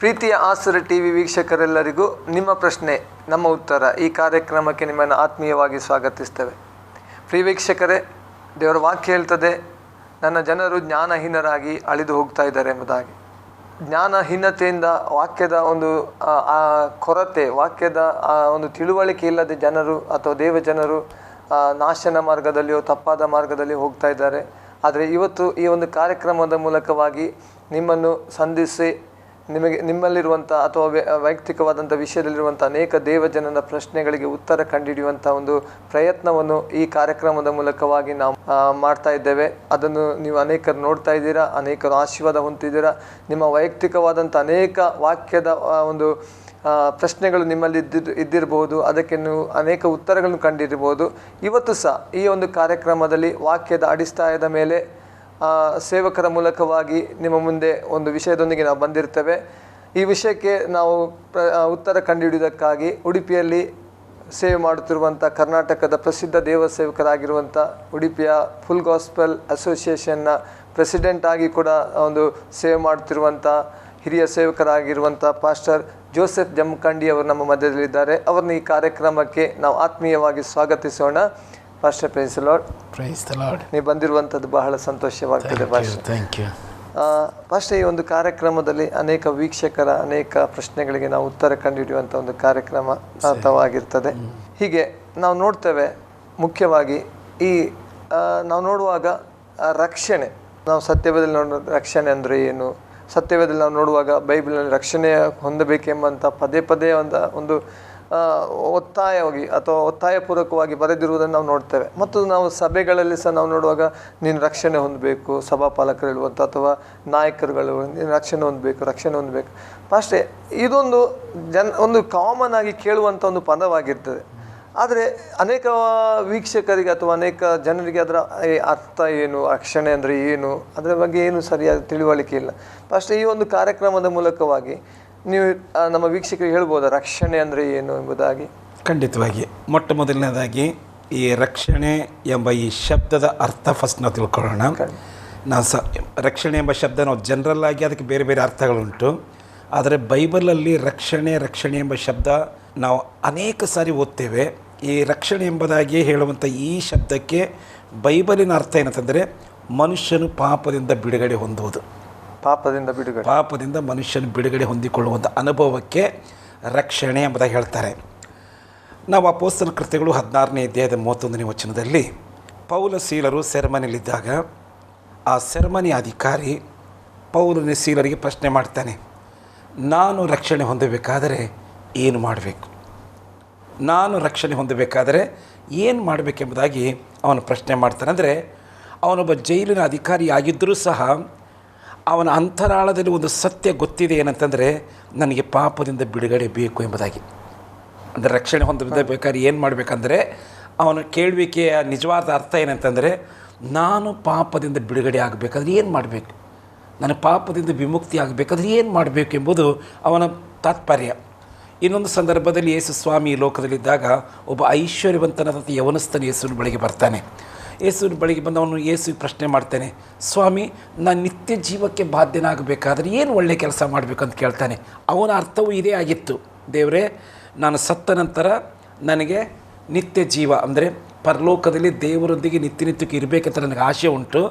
ಪ್ರೀತಿಯ ಆಸರೆ ಟಿವಿ ವೀಕ್ಷಕರೆಲ್ಲರಿಗೂ ನಿಮ್ಮ ಪ್ರಶ್ನೆ ನಮ್ಮ ಉತ್ತರ ಈ ಕಾರ್ಯಕ್ರಮಕ್ಕೆ ನಿಮ್ಮನ್ನು ಆತ್ಮೀಯವಾಗಿ ಸ್ವಾಗತಿಸ್ತೇವೆ. ಪ್ರಿಯ ವೀಕ್ಷಕರೇ, ದೇವರ ವಾಕ್ಯ ಹೇಳ್ತದೆ, ನನ್ನ ಜನರು ಜ್ಞಾನಹೀನರಾಗಿ ಅಳಿದು ಹೋಗ್ತಾ ಇದ್ದಾರೆ ಎಂಬುದಾಗಿ. ಜ್ಞಾನಹೀನತೆಯಿಂದ ವಾಕ್ಯದ ಒಂದು ಕೊರತೆ, ವಾಕ್ಯದ ಒಂದು ತಿಳುವಳಿಕೆ ಇಲ್ಲದೆ ಜನರು ಅಥವಾ ದೇವ ಜನರು ನಾಶನ ಮಾರ್ಗದಲ್ಲಿಯೋ ತಪ್ಪಾದ ಮಾರ್ಗದಲ್ಲಿ ಹೋಗ್ತಾ ಇದ್ದಾರೆ. ಆದರೆ ಇವತ್ತು ಈ ಒಂದು ಕಾರ್ಯಕ್ರಮದ ಮೂಲಕವಾಗಿ ನಿಮ್ಮನ್ನು ಸಂಧಿಸಿ ನಿಮ್ಮಲ್ಲಿರುವಂಥ ಅಥವಾ ವೈಯಕ್ತಿಕವಾದಂಥ ವಿಷಯದಲ್ಲಿರುವಂಥ ಅನೇಕ ದೇವಜನನ ಪ್ರಶ್ನೆಗಳಿಗೆ ಉತ್ತರ ಕಂಡುಹಿಡಿಯುವಂಥ ಒಂದು ಪ್ರಯತ್ನವನ್ನು ಈ ಕಾರ್ಯಕ್ರಮದ ಮೂಲಕವಾಗಿ ನಾವು ಮಾಡ್ತಾ ಇದ್ದೇವೆ. ಅದನ್ನು ನೀವು ಅನೇಕರು ನೋಡ್ತಾ ಇದ್ದೀರಾ, ಅನೇಕರು ಆಶೀರ್ವಾದ ಹೊಂದಿದ್ದೀರಾ. ನಿಮ್ಮ ವೈಯಕ್ತಿಕವಾದಂಥ ಅನೇಕ ವಾಕ್ಯದ ಒಂದು ಪ್ರಶ್ನೆಗಳು ನಿಮ್ಮಲ್ಲಿ ಇದ್ದಿರಬಹುದು, ಅದಕ್ಕೆ ನೀವು ಅನೇಕ ಉತ್ತರಗಳನ್ನು ಕಂಡಿರಬಹುದು. ಇವತ್ತು ಸಹ ಈ ಒಂದು ಕಾರ್ಯಕ್ರಮದಲ್ಲಿ ವಾಕ್ಯದ ಅಡಿಸ್ಥಾನದ ಮೇಲೆ ಸೇವಕರ ಮೂಲಕವಾಗಿ ನಿಮ್ಮ ಮುಂದೆ ಒಂದು ವಿಷಯದೊಂದಿಗೆ ನಾವು ಬಂದಿರ್ತೇವೆ. ಈ ವಿಷಯಕ್ಕೆ ನಾವು ಉತ್ತರ ಕಂಡುಹಿಡಿಯುವುದಕ್ಕಾಗಿ ಉಡುಪಿಯಲ್ಲಿ ಸೇವೆ ಮಾಡುತ್ತಿರುವಂಥ ಕರ್ನಾಟಕದ ಪ್ರಸಿದ್ಧ ದೇವ ಸೇವಕರಾಗಿರುವಂಥ ಉಡುಪಿಯ ಫುಲ್ ಗಾಸ್ಪೆಲ್ ಅಸೋಸಿಯೇಷನ್ನ ಪ್ರೆಸಿಡೆಂಟ್ ಆಗಿ ಕೂಡ ಒಂದು ಸೇವೆ ಮಾಡುತ್ತಿರುವಂಥ ಹಿರಿಯ ಸೇವಕರಾಗಿರುವಂಥ ಪಾಸ್ಟರ್ ಜೋಸೆಫ್ ಜಮಖಂಡಿ ಅವರು ನಮ್ಮ ಮಧ್ಯದಲ್ಲಿದ್ದಾರೆ. ಅವರನ್ನ ಈ ಕಾರ್ಯಕ್ರಮಕ್ಕೆ ನಾವು ಆತ್ಮೀಯವಾಗಿ ಸ್ವಾಗತಿಸೋಣ. Pastor, praise the Lord. Praise the Lord. ನೀವು ಬಂದಿರುವಂಥದ್ದು ಬಹಳ ಸಂತೋಷವಾಗ್ತದೆ ಪಾಸ್ಟರ್. ಥ್ಯಾಂಕ್ ಯು ಪಾಸ್ಟರ್, ಈ ಒಂದು ಕಾರ್ಯಕ್ರಮದಲ್ಲಿ ಅನೇಕ ವೀಕ್ಷಕರ ಅನೇಕ ಪ್ರಶ್ನೆಗಳಿಗೆ ನಾವು ಉತ್ತರ ಕಂಡುಹಿಡಿಯುವಂಥ ಒಂದು ಕಾರ್ಯಕ್ರಮ ಅರ್ಥವಾಗಿರ್ತದೆ. ಹೀಗೆ ನಾವು ನೋಡ್ತೇವೆ, ಮುಖ್ಯವಾಗಿ ಈ ನಾವು ನೋಡುವಾಗ ರಕ್ಷಣೆ, ನಾವು ಸತ್ಯವೇದದಲ್ಲಿ ರಕ್ಷಣೆ ಅಂದರೆ ಏನು, ಸತ್ಯವೇದದಲ್ಲಿ ನಾವು ನೋಡುವಾಗ ಬೈಬಲ್ನಲ್ಲಿ ರಕ್ಷಣೆ ಹೊಂದಬೇಕೆಂಬಂಥ ಪದೇ ಪದೇ ಒಂದು ಒತ್ತಾಯವಾಗಿ ಅಥವಾ ಒತ್ತಾಯಪೂರ್ವಕವಾಗಿ ಬರೆದಿರುವುದನ್ನು ನಾವು ನೋಡ್ತೇವೆ. ಮತ್ತು ನಾವು ಸಭೆಗಳಲ್ಲಿ ಸಹ ನಾವು ನೋಡುವಾಗ ನೀನು ರಕ್ಷಣೆ ಹೊಂದಬೇಕು, ಸಭಾಪಾಲಕರು ಹೇಳುವಂಥ ಅಥವಾ ನಾಯಕರುಗಳು ನೀನು ರಕ್ಷಣೆ ಹೊಂದಬೇಕು. ಅಷ್ಟೇ, ಇದೊಂದು ಒಂದು ಕಾಮನ್ ಆಗಿ ಕೇಳುವಂಥ ಒಂದು ಪದವಾಗಿರ್ತದೆ. ಆದರೆ ಅನೇಕ ವೀಕ್ಷಕರಿಗೆ ಅಥವಾ ಅನೇಕ ಜನರಿಗೆ ಅದರ ಅರ್ಥ ಏನು, ರಕ್ಷಣೆ ಅಂದರೆ ಏನು, ಅದರ ಬಗ್ಗೆ ಏನು ಸರಿಯಾದ ತಿಳುವಳಿಕೆ ಇಲ್ಲ. ಅಷ್ಟೇ, ಈ ಒಂದು ಕಾರ್ಯಕ್ರಮದ ಮೂಲಕವಾಗಿ ನೀವು ನಮ್ಮ ವೀಕ್ಷಕರಿಗೆ ಹೇಳ್ಬೋದಾ ರಕ್ಷಣೆ ಅಂದರೆ ಏನು ಎಂಬುದಾಗಿ? ಖಂಡಿತವಾಗಿ. ಮೊಟ್ಟ ಮೊದಲನೇದಾಗಿ ಈ ರಕ್ಷಣೆ ಎಂಬ ಈ ಶಬ್ದದ ಅರ್ಥ ಫಸ್ಟ್ ನಾವು ತಿಳ್ಕೊಳ್ಳೋಣ. ರಕ್ಷಣೆ ಎಂಬ ಶಬ್ದ ನಾವು ಜನರಲ್ ಆಗಿ ಅದಕ್ಕೆ ಬೇರೆ ಬೇರೆ ಅರ್ಥಗಳುಂಟು. ಆದರೆ ಬೈಬಲಲ್ಲಿ ರಕ್ಷಣೆ ಎಂಬ ಶಬ್ದ ನಾವು ಅನೇಕ ಸಾರಿ ಓದ್ತೇವೆ. ಈ ರಕ್ಷಣೆ ಎಂಬುದಾಗಿ ಹೇಳುವಂಥ ಈ ಶಬ್ದಕ್ಕೆ ಬೈಬಲಿನ ಅರ್ಥ ಏನಂತಂದರೆ ಮನುಷ್ಯನು ಪಾಪದಿಂದ ಬಿಡುಗಡೆ ಹೊಂದುವುದು. ಪಾಪದಿಂದ ಮನುಷ್ಯನು ಬಿಡುಗಡೆ ಹೊಂದಿಕೊಳ್ಳುವಂಥ ಅನುಭವಕ್ಕೆ ರಕ್ಷಣೆ ಎಂಬುದಾಗಿ ಹೇಳ್ತಾರೆ. ನಾವು ಅಪೊಸ್ತಲರ ಕೃತ್ಯಗಳು 16ನೇ ಅಧ್ಯಾಯದ 31ನೇ ವಚನದಲ್ಲಿ ಪೌಲ ಸೀಲರು ಸೆರೆಮನೆಯಲ್ಲಿದ್ದಾಗ ಆ ಸೆರೆಮನೆ ಅಧಿಕಾರಿ ಪೌಲನ ಸೀಲರಿಗೆ ಪ್ರಶ್ನೆ ಮಾಡ್ತಾನೆ, ನಾನು ರಕ್ಷಣೆ ಹೊಂದಬೇಕಾದರೆ ಏನು ಮಾಡಬೇಕು? ಏನು ಮಾಡಬೇಕೆಂಬುದಾಗಿ ಅವನು ಪ್ರಶ್ನೆ ಮಾಡ್ತಾನೆ. ಅಂದರೆ ಅವನೊಬ್ಬ ಜೈಲಿನ ಅಧಿಕಾರಿ ಆಗಿದ್ದರೂ ಸಹ ಅವನ ಅಂತರಾಳದಲ್ಲಿ ಒಂದು ಸತ್ಯ ಗೊತ್ತಿದೆ, ಏನಂತಂದರೆ ನನಗೆ ಪಾಪದಿಂದ ಬಿಡುಗಡೆ ಬೇಕು ಎಂಬುದಾಗಿ. ಅಂದರೆ ರಕ್ಷಣೆ ಹೊಂದಬೇಕಾದ್ರೆ ಏನು ಮಾಡಬೇಕಂದ್ರೆ ಅವನ ಕೇಳುವಿಕೆಯ ನಿಜವಾದ ಅರ್ಥ ಏನಂತಂದರೆ, ನಾನು ಪಾಪದಿಂದ ಬಿಡುಗಡೆ ಆಗಬೇಕಾದ್ರೆ ಏನು ಮಾಡಬೇಕು, ನನ್ನ ಪಾಪದಿಂದ ವಿಮುಕ್ತಿ ಆಗಬೇಕಾದ್ರೆ ಏನು ಮಾಡಬೇಕು ಎಂಬುದು ಅವನ ತಾತ್ಪರ್ಯ. ಇನ್ನೊಂದು ಸಂದರ್ಭದಲ್ಲಿ ಯೇಸು ಸ್ವಾಮಿ ಈ ಲೋಕದಲ್ಲಿದ್ದಾಗ ಒಬ್ಬ ಐಶ್ವರ್ಯವಂತನಾದ ಯವನಸ್ಥನ ಯೇಸುವಿನ ಬಳಿಗೆ ಬರ್ತಾನೆ. ಯೇಸುವಿನ ಬಳಿಗೆ ಬಂದು ಅವನು ಯೇಸುವಿಗೆ ಪ್ರಶ್ನೆ ಮಾಡ್ತಾನೆ, ಸ್ವಾಮಿ, ನಾನು ನಿತ್ಯ ಜೀವಕ್ಕೆ ಬಾಧ್ಯನಾಗಬೇಕಾದ್ರೆ ಏನು ಒಳ್ಳೆಯ ಕೆಲಸ ಮಾಡಬೇಕಂತ ಕೇಳ್ತಾನೆ. ಅವನ ಅರ್ಥವೂ ಇದೇ ಆಗಿತ್ತು, ದೇವರೇ, ನಾನು ಸತ್ತ ನಂತರ ನನಗೆ ನಿತ್ಯ ಜೀವ ಅಂದರೆ ಪರಲೋಕದಲ್ಲಿ ದೇವರೊಂದಿಗೆ ನಿತ್ಯಕ್ಕೆ ಇರಬೇಕಂತ ನನಗೆ ಆಸೆ ಉಂಟು.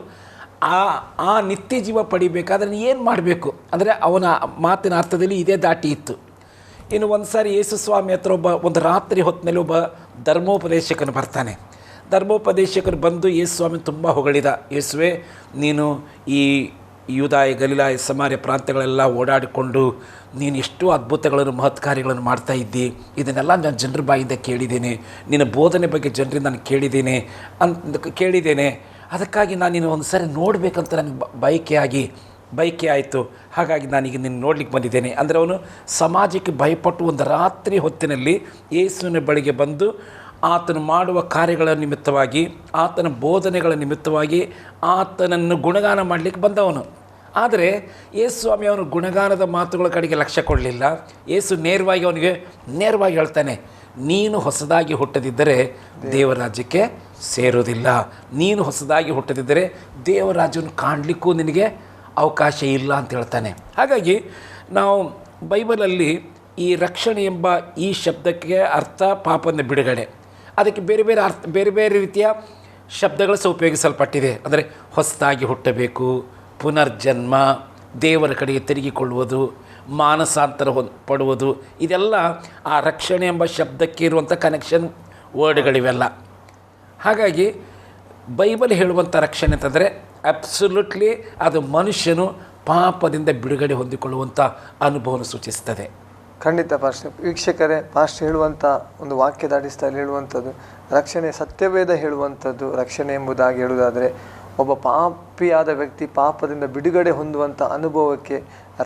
ಆ ನಿತ್ಯ ಜೀವ ಪಡಿಬೇಕಾದ್ರೆ ಏನು ಮಾಡಬೇಕು ಅಂದರೆ ಅವನ ಮಾತಿನ ಅರ್ಥದಲ್ಲಿ ಇದೇ ದಾಟಿ ಇತ್ತು. ಇನ್ನು ಒಂದು ಸಾರಿ ಯೇಸು ಸ್ವಾಮಿ ಹತ್ರ ಒಂದು ರಾತ್ರಿ ಹೊತ್ತಿನಲ್ಲಿ ಒಬ್ಬ ಧರ್ಮೋಪದೇಶಕನು ಬರ್ತಾನೆ. ಧರ್ಮೋಪದೇಶಕರು ಬಂದು ಯೇಸು ಸ್ವಾಮಿ ತುಂಬ ಹೊಗಳಿದ, ಯೇಸುವೆ, ನೀನು ಈ ಯೂದಾಯ ಗಲಿಲಾಯ ಸಮಾರ್ಯ ಪ್ರಾಂತ್ಯಗಳೆಲ್ಲ ಓಡಾಡಿಕೊಂಡು ನೀನು ಎಷ್ಟೋ ಅದ್ಭುತಗಳನ್ನು ಮಹತ್ ಕಾರ್ಯಗಳನ್ನು ಮಾಡ್ತಾ ಇದ್ದಿ, ಇದನ್ನೆಲ್ಲ ನಾನು ಜನರ ಬಾಯಿಂದ ಕೇಳಿದ್ದೇನೆ, ನಿನ್ನ ಬೋಧನೆ ಬಗ್ಗೆ ಜನರಿಂದ ನಾನು ಕೇಳಿದ್ದೇನೆ, ಅದಕ್ಕಾಗಿ ನಾನು ನೀನು ಒಂದು ಸಾರಿ ನೋಡಬೇಕಂತ ನನಗೆ ಬಯಕೆ ಆಯಿತು, ಹಾಗಾಗಿ ನಾನೀಗ ನಿನ್ನ ನೋಡ್ಲಿಕ್ಕೆ ಬಂದಿದ್ದೇನೆ. ಅಂದರೆ ಅವನು ಸಮಾಜಕ್ಕೆ ಭಯಪಟ್ಟು ಒಂದು ರಾತ್ರಿ ಹೊತ್ತಿನಲ್ಲಿ ಯೇಸುವಿನ ಬಳಿಗೆ ಬಂದು ಆತನು ಮಾಡುವ ಕಾರ್ಯಗಳ ನಿಮಿತ್ತವಾಗಿ, ಆತನ ಬೋಧನೆಗಳ ನಿಮಿತ್ತವಾಗಿ ಆತನನ್ನು ಗುಣಗಾನ ಮಾಡಲಿಕ್ಕೆ ಬಂದವನು. ಆದರೆ ಯೇಸು ಸ್ವಾಮಿ ಅವನು ಗುಣಗಾನದ ಮಾತುಗಳ ಕಡೆಗೆ ಲಕ್ಷ್ಯ ಕೊಡಲಿಲ್ಲ. ಯೇಸು ನೇರವಾಗಿ ಹೇಳ್ತಾನೆ, ನೀನು ಹೊಸದಾಗಿ ಹುಟ್ಟದಿದ್ದರೆ ದೇವರಾಜ್ಯಕ್ಕೆ ಸೇರೋದಿಲ್ಲ. ನೀನು ಹೊಸದಾಗಿ ಹುಟ್ಟದಿದ್ದರೆ ದೇವರಾಜ್ಯವನ್ನು ಕಾಣಲಿಕ್ಕೂ ನಿನಗೆ ಅವಕಾಶ ಇಲ್ಲ ಅಂತ ಹೇಳ್ತಾನೆ. ಹಾಗಾಗಿ ನಾವು ಬೈಬಲಲ್ಲಿ ಈ ರಕ್ಷಣೆ ಎಂಬ ಈ ಶಬ್ದಕ್ಕೆ ಅರ್ಥ ಪಾಪದ ಬಿಡುಗಡೆ. ಅದಕ್ಕೆ ಬೇರೆ ಬೇರೆ ಅರ್ಥ, ಬೇರೆ ಬೇರೆ ರೀತಿಯ ಶಬ್ದಗಳು ಸಹ ಉಪಯೋಗಿಸಲ್ಪಟ್ಟಿದೆ. ಅಂದರೆ ಹೊಸದಾಗಿ ಹುಟ್ಟಬೇಕು, ಪುನರ್ಜನ್ಮ, ದೇವರ ಕಡೆಗೆ ತಿರುಗಿಕೊಳ್ಳುವುದು, ಮಾನಸಾಂತರ ಪಡುವುದು, ಇದೆಲ್ಲ ಆ ರಕ್ಷಣೆ ಎಂಬ ಶಬ್ದಕ್ಕೆ ಇರುವಂಥ ಕನೆಕ್ಷನ್ ವರ್ಡ್ಗಳಿವೆಲ್ಲ. ಹಾಗಾಗಿ ಬೈಬಲ್ ಹೇಳುವಂಥ ರಕ್ಷಣೆ ಅಂತಂದರೆ ಅಬ್ಸಲ್ಯೂಟ್ಲಿ ಅದು ಮನುಷ್ಯನು ಪಾಪದಿಂದ ಬಿಡುಗಡೆ ಹೊಂದಿಕೊಳ್ಳುವಂಥ ಅನುಭವವನ್ನು ಸೂಚಿಸ್ತದೆ. ಖಂಡಿತ ಪಾಸ್ಟರ್. ವೀಕ್ಷಕರೇ, ಪಾಸ್ಟರ್ ಹೇಳುವಂಥ ಒಂದು ವಾಕ್ಯದ ಅಡಿಸ್ಥಾನದಲ್ಲಿ ಹೇಳುವಂಥದ್ದು ರಕ್ಷಣೆ, ಸತ್ಯವೇದ ಹೇಳುವಂಥದ್ದು ರಕ್ಷಣೆ ಎಂಬುದಾಗಿ ಹೇಳುವುದಾದರೆ ಒಬ್ಬ ಪಾಪಿಯಾದ ವ್ಯಕ್ತಿ ಪಾಪದಿಂದ ಬಿಡುಗಡೆ ಹೊಂದುವಂಥ ಅನುಭವಕ್ಕೆ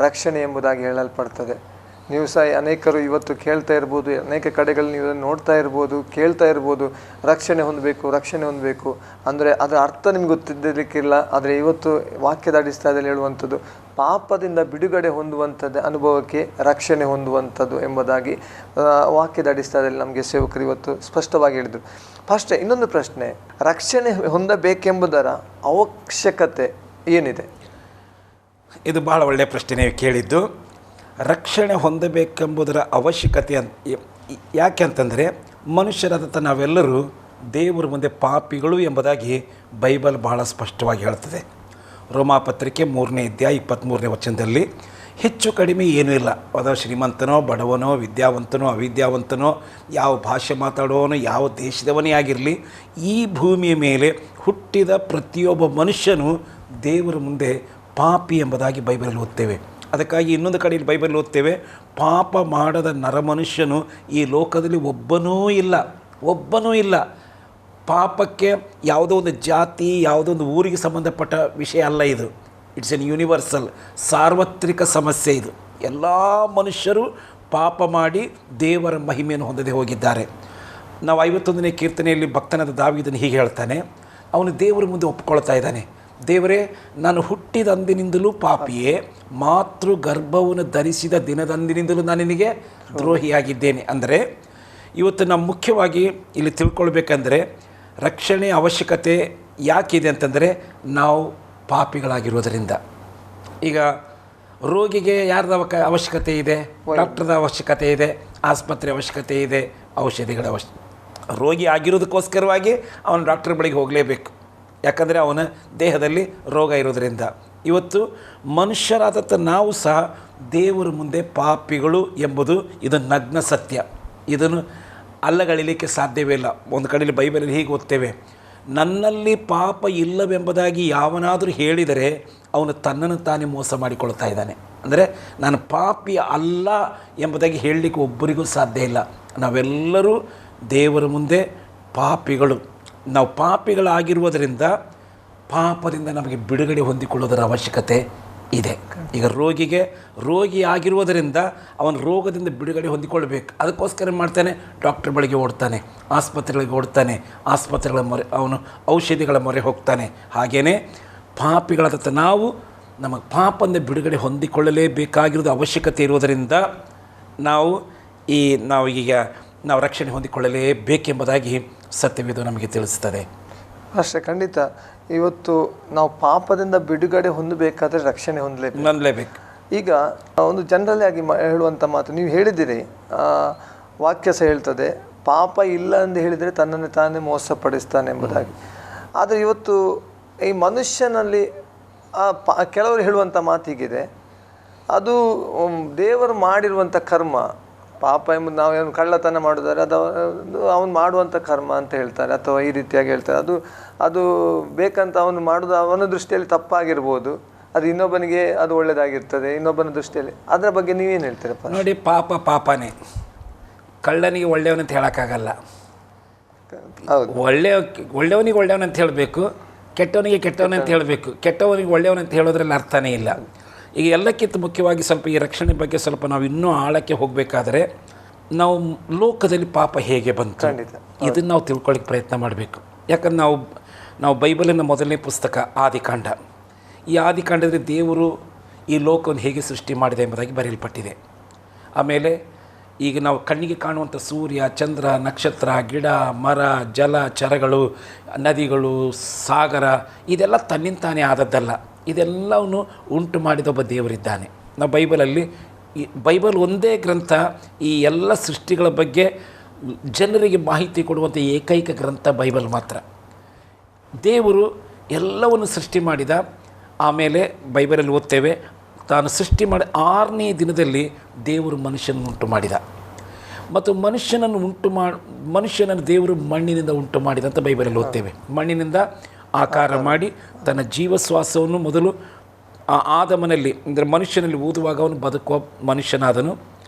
ರಕ್ಷಣೆ ಎಂಬುದಾಗಿ ಹೇಳಲ್ಪಡ್ತದೆ. ನೀವು ಸಹ ಅನೇಕರು ಇವತ್ತು ಕೇಳ್ತಾ ಇರ್ಬೋದು, ಅನೇಕ ಕಡೆಗಳಲ್ಲಿ ನೀವು ನೋಡ್ತಾ ಇರ್ಬೋದು, ಕೇಳ್ತಾ ಇರ್ಬೋದು, ರಕ್ಷಣೆ ಹೊಂದಬೇಕು ಅಂದರೆ ಅದರ ಅರ್ಥ ನಿಮ್ಗೆ ಗೊತ್ತಿದ್ದಲಿಕ್ಕಿಲ್ಲ. ಆದರೆ ಇವತ್ತು ವಾಕ್ಯದ ಅಡಿಸ್ಥಾನದಲ್ಲಿ ಹೇಳುವಂಥದ್ದು ಪಾಪದಿಂದ ಬಿಡುಗಡೆ ಹೊಂದುವಂಥದ್ದು ಅನುಭವಕ್ಕೆ ರಕ್ಷಣೆ ಹೊಂದುವಂಥದ್ದು ಎಂಬುದಾಗಿ ವಾಕ್ಯದ ಅಡಿಸ್ಥಾನದಲ್ಲಿ ನಮಗೆ ಸೇವಕರು ಇವತ್ತು ಸ್ಪಷ್ಟವಾಗಿ ಹೇಳಿದರು. ಫಸ್ಟ್ ಇನ್ನೊಂದು ಪ್ರಶ್ನೆ, ರಕ್ಷಣೆ ಹೊಂದಬೇಕೆಂಬುದರ ಅವಶ್ಯಕತೆ ಏನಿದೆ? ಇದು ಭಾಳ ಒಳ್ಳೆಯ ಪ್ರಶ್ನೆ ನೀವು ಕೇಳಿದ್ದು. ರಕ್ಷಣೆ ಹೊಂದಬೇಕೆಂಬುದರ ಅವಶ್ಯಕತೆ ಯಾಕೆ ಅಂತಂದರೆ, ಮನುಷ್ಯರಾದಂಥ ನಾವೆಲ್ಲರೂ ದೇವರ ಮುಂದೆ ಪಾಪಿಗಳು ಎಂಬುದಾಗಿ ಬೈಬಲ್ ಬಹಳ ಸ್ಪಷ್ಟವಾಗಿ ಹೇಳ್ತದೆ. ರೋಮಾಪತ್ರಿಕೆ 3ನೇ ಅಧ್ಯಾಯ 23ನೇ ವಚನದಲ್ಲಿ ಹೆಚ್ಚು ಕಡಿಮೆ ಏನೂ ಇಲ್ಲ. ಅದು ಶ್ರೀಮಂತನೋ ಬಡವನೋ ವಿದ್ಯಾವಂತನೋ ಅವಿದ್ಯಾವಂತನೋ ಯಾವ ಭಾಷೆ ಮಾತಾಡೋನೋ ಯಾವ ದೇಶದವನೇ ಆಗಿರಲಿ, ಈ ಭೂಮಿಯ ಮೇಲೆ ಹುಟ್ಟಿದ ಪ್ರತಿಯೊಬ್ಬ ಮನುಷ್ಯನು ದೇವರ ಮುಂದೆ ಪಾಪಿ ಎಂಬುದಾಗಿ ಬೈಬಲಲ್ಲಿ ಓದ್ತೇವೆ. ಅದಕ್ಕಾಗಿ ಇನ್ನೊಂದು ಕಡೆಯಲ್ಲಿ ಬೈಬಲ್ ಓದ್ತೇವೆ, ಪಾಪ ಮಾಡದ ನರಮನುಷ್ಯನು ಈ ಲೋಕದಲ್ಲಿ ಒಬ್ಬನೂ ಇಲ್ಲ. ಪಾಪಕ್ಕೆ ಯಾವುದೋ ಒಂದು ಜಾತಿ, ಯಾವುದೋ ಒಂದು ಊರಿಗೆ ಸಂಬಂಧಪಟ್ಟ ವಿಷಯ ಅಲ್ಲ ಇದು. ಇಟ್ಸ್ ಎನ್ ಯೂನಿವರ್ಸಲ್, ಸಾರ್ವತ್ರಿಕ ಸಮಸ್ಯೆ ಇದು. ಎಲ್ಲ ಮನುಷ್ಯರು ಪಾಪ ಮಾಡಿ ದೇವರ ಮಹಿಮೆಯನ್ನು ಹೊಂದದೆ ಹೋಗಿದ್ದಾರೆ. ನಾವು 51ನೇ ಕೀರ್ತನೆಯಲ್ಲಿ ಭಕ್ತನಾದ ದಾವೀದನು ಹೀಗೆ ಹೇಳ್ತಾನೆ, ಅವನು ದೇವರ ಮುಂದೆ ಒಪ್ಕೊಳ್ತಾ ಇದ್ದಾನೆ, ದೇವರೇ, ನಾನು ಹುಟ್ಟಿದ ಅಂದಿನಿಂದಲೂ ಪಾಪಿಯೇ, ಮಾತೃ ಗರ್ಭವನ್ನು ಧರಿಸಿದ ದಿನದಂದಿನಿಂದಲೂ ನಾನು ನಿನಗೆ ದ್ರೋಹಿಯಾಗಿದ್ದೇನೆ. ಅಂದರೆ ಇವತ್ತು ನಾವು ಮುಖ್ಯವಾಗಿ ಇಲ್ಲಿ ತಿಳ್ಕೊಳ್ಬೇಕಂದ್ರೆ ರಕ್ಷಣೆ ಅವಶ್ಯಕತೆ ಯಾಕಿದೆ ಅಂತಂದರೆ ನಾವು ಪಾಪಿಗಳಾಗಿರೋದರಿಂದ. ಈಗ ರೋಗಿಗೆ ಯಾರ್ದ ಅವಶ್ಯಕತೆ ಇದೆ? ಡಾಕ್ಟರ್ದ ಅವಶ್ಯಕತೆ ಇದೆ, ಆಸ್ಪತ್ರೆ ಅವಶ್ಯಕತೆ ಇದೆ, ಔಷಧಿಗಳ ರೋಗಿ ಆಗಿರೋದಕ್ಕೋಸ್ಕರವಾಗಿ ಅವನು ಡಾಕ್ಟರ್ ಬಳಿಗೆ ಹೋಗಲೇಬೇಕು, ಯಾಕಂದರೆ ಅವನ ದೇಹದಲ್ಲಿ ರೋಗ ಇರೋದರಿಂದ. ಇವತ್ತು ಮನುಷ್ಯರಾದಂಥ ನಾವು ಸಹ ದೇವರ ಮುಂದೆ ಪಾಪಿಗಳು ಎಂಬುದು ಇದು ನಗ್ನ ಸತ್ಯ. ಇದನ್ನು ಅಲ್ಲಗಳಿಲಿಕ್ಕೆ ಸಾಧ್ಯವೇ ಇಲ್ಲ. ಒಂದು ಕಡೆಯಲ್ಲಿ ಬೈಬಲಲ್ಲಿ ಹೀಗೆ ಓದ್ತೇವೆ, ನನ್ನಲ್ಲಿ ಪಾಪ ಇಲ್ಲವೆಂಬುದಾಗಿ ಯಾವನಾದರೂ ಹೇಳಿದರೆ ಅವನು ತನ್ನನ್ನು ತಾನೇ ಮೋಸ ಮಾಡಿಕೊಳ್ತಾ ಇದ್ದಾನೆ. ಅಂದರೆ ನಾನು ಪಾಪಿ ಅಲ್ಲ ಎಂಬುದಾಗಿ ಹೇಳಲಿಕ್ಕೆ ಒಬ್ಬರಿಗೂ ಸಾಧ್ಯ ಇಲ್ಲ. ನಾವೆಲ್ಲರೂ ದೇವರ ಮುಂದೆ ಪಾಪಿಗಳು. ನಾವು ಪಾಪಿಗಳಾಗಿರುವುದರಿಂದ ಪಾಪದಿಂದ ನಮಗೆ ಬಿಡುಗಡೆ ಹೊಂದಿಕೊಳ್ಳೋದರ ಅವಶ್ಯಕತೆ ಇದೆ. ಈಗ ರೋಗಿ ಆಗಿರುವುದರಿಂದ ಅವನ ರೋಗದಿಂದ ಬಿಡುಗಡೆ ಹೊಂದಿಕೊಳ್ಬೇಕು. ಅದಕ್ಕೋಸ್ಕರ ಮಾಡ್ತಾನೆ, ಡಾಕ್ಟರ್ ಬಳಿಗೆ ಓಡ್ತಾನೆ, ಆಸ್ಪತ್ರೆಗಳಿಗೆ ಓಡ್ತಾನೆ, ಆಸ್ಪತ್ರೆಗಳ ಮೊರೆ ಅವನು ಔಷಧಿಗಳ ಮೊರೆ ಹೋಗ್ತಾನೆ. ಹಾಗೆಯೇ ಪಾಪಿಗಳಾದಂಥ ನಾವು ನಮಗೆ ಪಾಪದಿಂದ ಬಿಡುಗಡೆ ಹೊಂದಿಕೊಳ್ಳಲೇಬೇಕಾಗಿರೋದು ಅವಶ್ಯಕತೆ ಇರುವುದರಿಂದ ನಾವು ರಕ್ಷಣೆ ಹೊಂದಿಕೊಳ್ಳಲೇಬೇಕೆಂಬುದಾಗಿ ಸತ್ಯವೇದ ನಮಗೆ ತಿಳಿಸ್ತದೆ. ಅಷ್ಟೇ, ಖಂಡಿತ. ಇವತ್ತು ನಾವು ಪಾಪದಿಂದ ಬಿಡುಗಡೆ ಹೊಂದಬೇಕಾದ್ರೆ ರಕ್ಷಣೆ ಹೊಂದಲೇಬೇಕು. ಈಗ ಒಂದು ಜನರಲಿ ಆಗಿ ಹೇಳುವಂಥ ಮಾತು ನೀವು ಹೇಳಿದ್ದೀರಿ, ವಾಕ್ಯ ಸಹ ಹೇಳ್ತದೆ, ಪಾಪ ಇಲ್ಲ ಎಂದು ಹೇಳಿದರೆ ತನ್ನನ್ನು ತಾನೇ ಮೋಸಪಡಿಸ್ತಾನೆ ಎಂಬುದಾಗಿ. ಆದರೆ ಇವತ್ತು ಈ ಮನುಷ್ಯನಲ್ಲಿ ಕೆಲವರು ಹೇಳುವಂಥ ಮಾತು ಹೀಗಿದೆ, ಅದು ದೇವರು ಮಾಡಿರುವಂಥ ಕರ್ಮ. ಪಾಪ ಎಂಬುದು ನಾವೇನು ಕಳ್ಳತನ ಮಾಡಿದರೆ ಅದು ಅವನು ಮಾಡುವಂಥ ಕರ್ಮ ಅಂತ ಹೇಳ್ತಾರೆ, ಅಥವಾ ಈ ರೀತಿಯಾಗಿ ಹೇಳ್ತಾರೆ. ಅದು ಬೇಕಂತ ಅವನು ಮಾಡೋದು ಅವನ ದೃಷ್ಟಿಯಲ್ಲಿ ತಪ್ಪಾಗಿರ್ಬೋದು, ಅದು ಇನ್ನೊಬ್ಬನಿಗೆ ಅದು ಒಳ್ಳೆಯದಾಗಿರ್ತದೆ ಇನ್ನೊಬ್ಬನ ದೃಷ್ಟಿಯಲ್ಲಿ. ಅದರ ಬಗ್ಗೆ ನೀವೇನು ಹೇಳ್ತೀರಪ್ಪ? ನೋಡಿ, ಪಾಪನೇ. ಕಳ್ಳನಿಗೆ ಒಳ್ಳೆಯವನಂತ ಹೇಳೋಕ್ಕಾಗಲ್ಲ. ಹೌದು, ಒಳ್ಳೆಯವನಿಗೆ ಒಳ್ಳೆಯವನಂತ ಹೇಳಬೇಕು, ಕೆಟ್ಟವನಿಗೆ ಕೆಟ್ಟವನಂತ ಹೇಳಬೇಕು. ಕೆಟ್ಟವನಿಗೆ ಒಳ್ಳೆಯವನಂತ ಹೇಳೋದ್ರಲ್ಲಿ ಅರ್ಥನೇ ಇಲ್ಲ. ಈಗ ಎಲ್ಲಕ್ಕಿಂತ ಮುಖ್ಯವಾಗಿ ಸ್ವಲ್ಪ ಈ ರಕ್ಷಣೆ ಬಗ್ಗೆ ಸ್ವಲ್ಪ ನಾವು ಇನ್ನೂ ಆಳಕ್ಕೆ ಹೋಗಬೇಕಾದ್ರೆ ನಾವು ಲೋಕದಲ್ಲಿ ಪಾಪ ಹೇಗೆ ಬಂತು ಇದನ್ನು ನಾವು ತಿಳ್ಕೊಳ್ಳಿಕ್ಕೆ ಪ್ರಯತ್ನ ಮಾಡಬೇಕು. ಯಾಕಂದ್ರೆ ನಾವು ಬೈಬಲಿನ ಮೊದಲನೇ ಪುಸ್ತಕ ಆದಿಕಾಂಡ, ಈ ಆದಿಕಾಂಡದಲ್ಲಿ ದೇವರು ಈ ಲೋಕವನ್ನು ಹೇಗೆ ಸೃಷ್ಟಿ ಮಾಡಿದೆ ಎಂಬುದಾಗಿ ಬರೆಯಲ್ಪಟ್ಟಿದೆ. ಆಮೇಲೆ ಈಗ ನಾವು ಕಣ್ಣಿಗೆ ಕಾಣುವಂಥ ಸೂರ್ಯ, ಚಂದ್ರ, ನಕ್ಷತ್ರ, ಗಿಡ, ಮರ, ಜಲ, ಚರಗಳು, ನದಿಗಳು, ಸಾಗರ, ಇದೆಲ್ಲ ತನ್ನಿಂತಾನೇ ಆದದ್ದಲ್ಲ. ಇದೆಲ್ಲವನ್ನು ಉಂಟು ಮಾಡಿದ ಒಬ್ಬ ದೇವರಿದ್ದಾನೆ. ನಾವು ಬೈಬಲಲ್ಲಿ ಈ ಬೈಬಲ್ ಒಂದೇ ಗ್ರಂಥ ಈ ಎಲ್ಲ ಸೃಷ್ಟಿಗಳ ಬಗ್ಗೆ ಜನರಿಗೆ ಮಾಹಿತಿ ಕೊಡುವಂಥ ಏಕೈಕ ಗ್ರಂಥ ಬೈಬಲ್ ಮಾತ್ರ. ದೇವರು ಎಲ್ಲವನ್ನು ಸೃಷ್ಟಿ ಮಾಡಿದ. ಆಮೇಲೆ ಬೈಬಲಲ್ಲಿ ಓದ್ತೇವೆ, ತಾನು ಸೃಷ್ಟಿ ಮಾಡಿ 6ನೇ ದಿನದಲ್ಲಿ ದೇವರು ಮನುಷ್ಯನನ್ನು ಉಂಟು ಮಾಡಿದ. ಮತ್ತು ಮನುಷ್ಯನನ್ನು ದೇವರು ಮಣ್ಣಿನಿಂದ ಉಂಟು ಮಾಡಿದಂಥ ಬೈಬಲಲ್ಲಿ ಓದ್ತೇವೆ. ಮಣ್ಣಿನಿಂದ ಆಕಾರ ಮಾಡಿ ತನ್ನ ಜೀವಶ್ವಾಸವನ್ನು ಮೊದಲು ಆದಮನಲ್ಲಿ ಅಂದರೆ ಮನುಷ್ಯನಲ್ಲಿ ಊದುವಾಗ ಅವನು ಬದುಕುವ ಮನುಷ್ಯನಾದನು.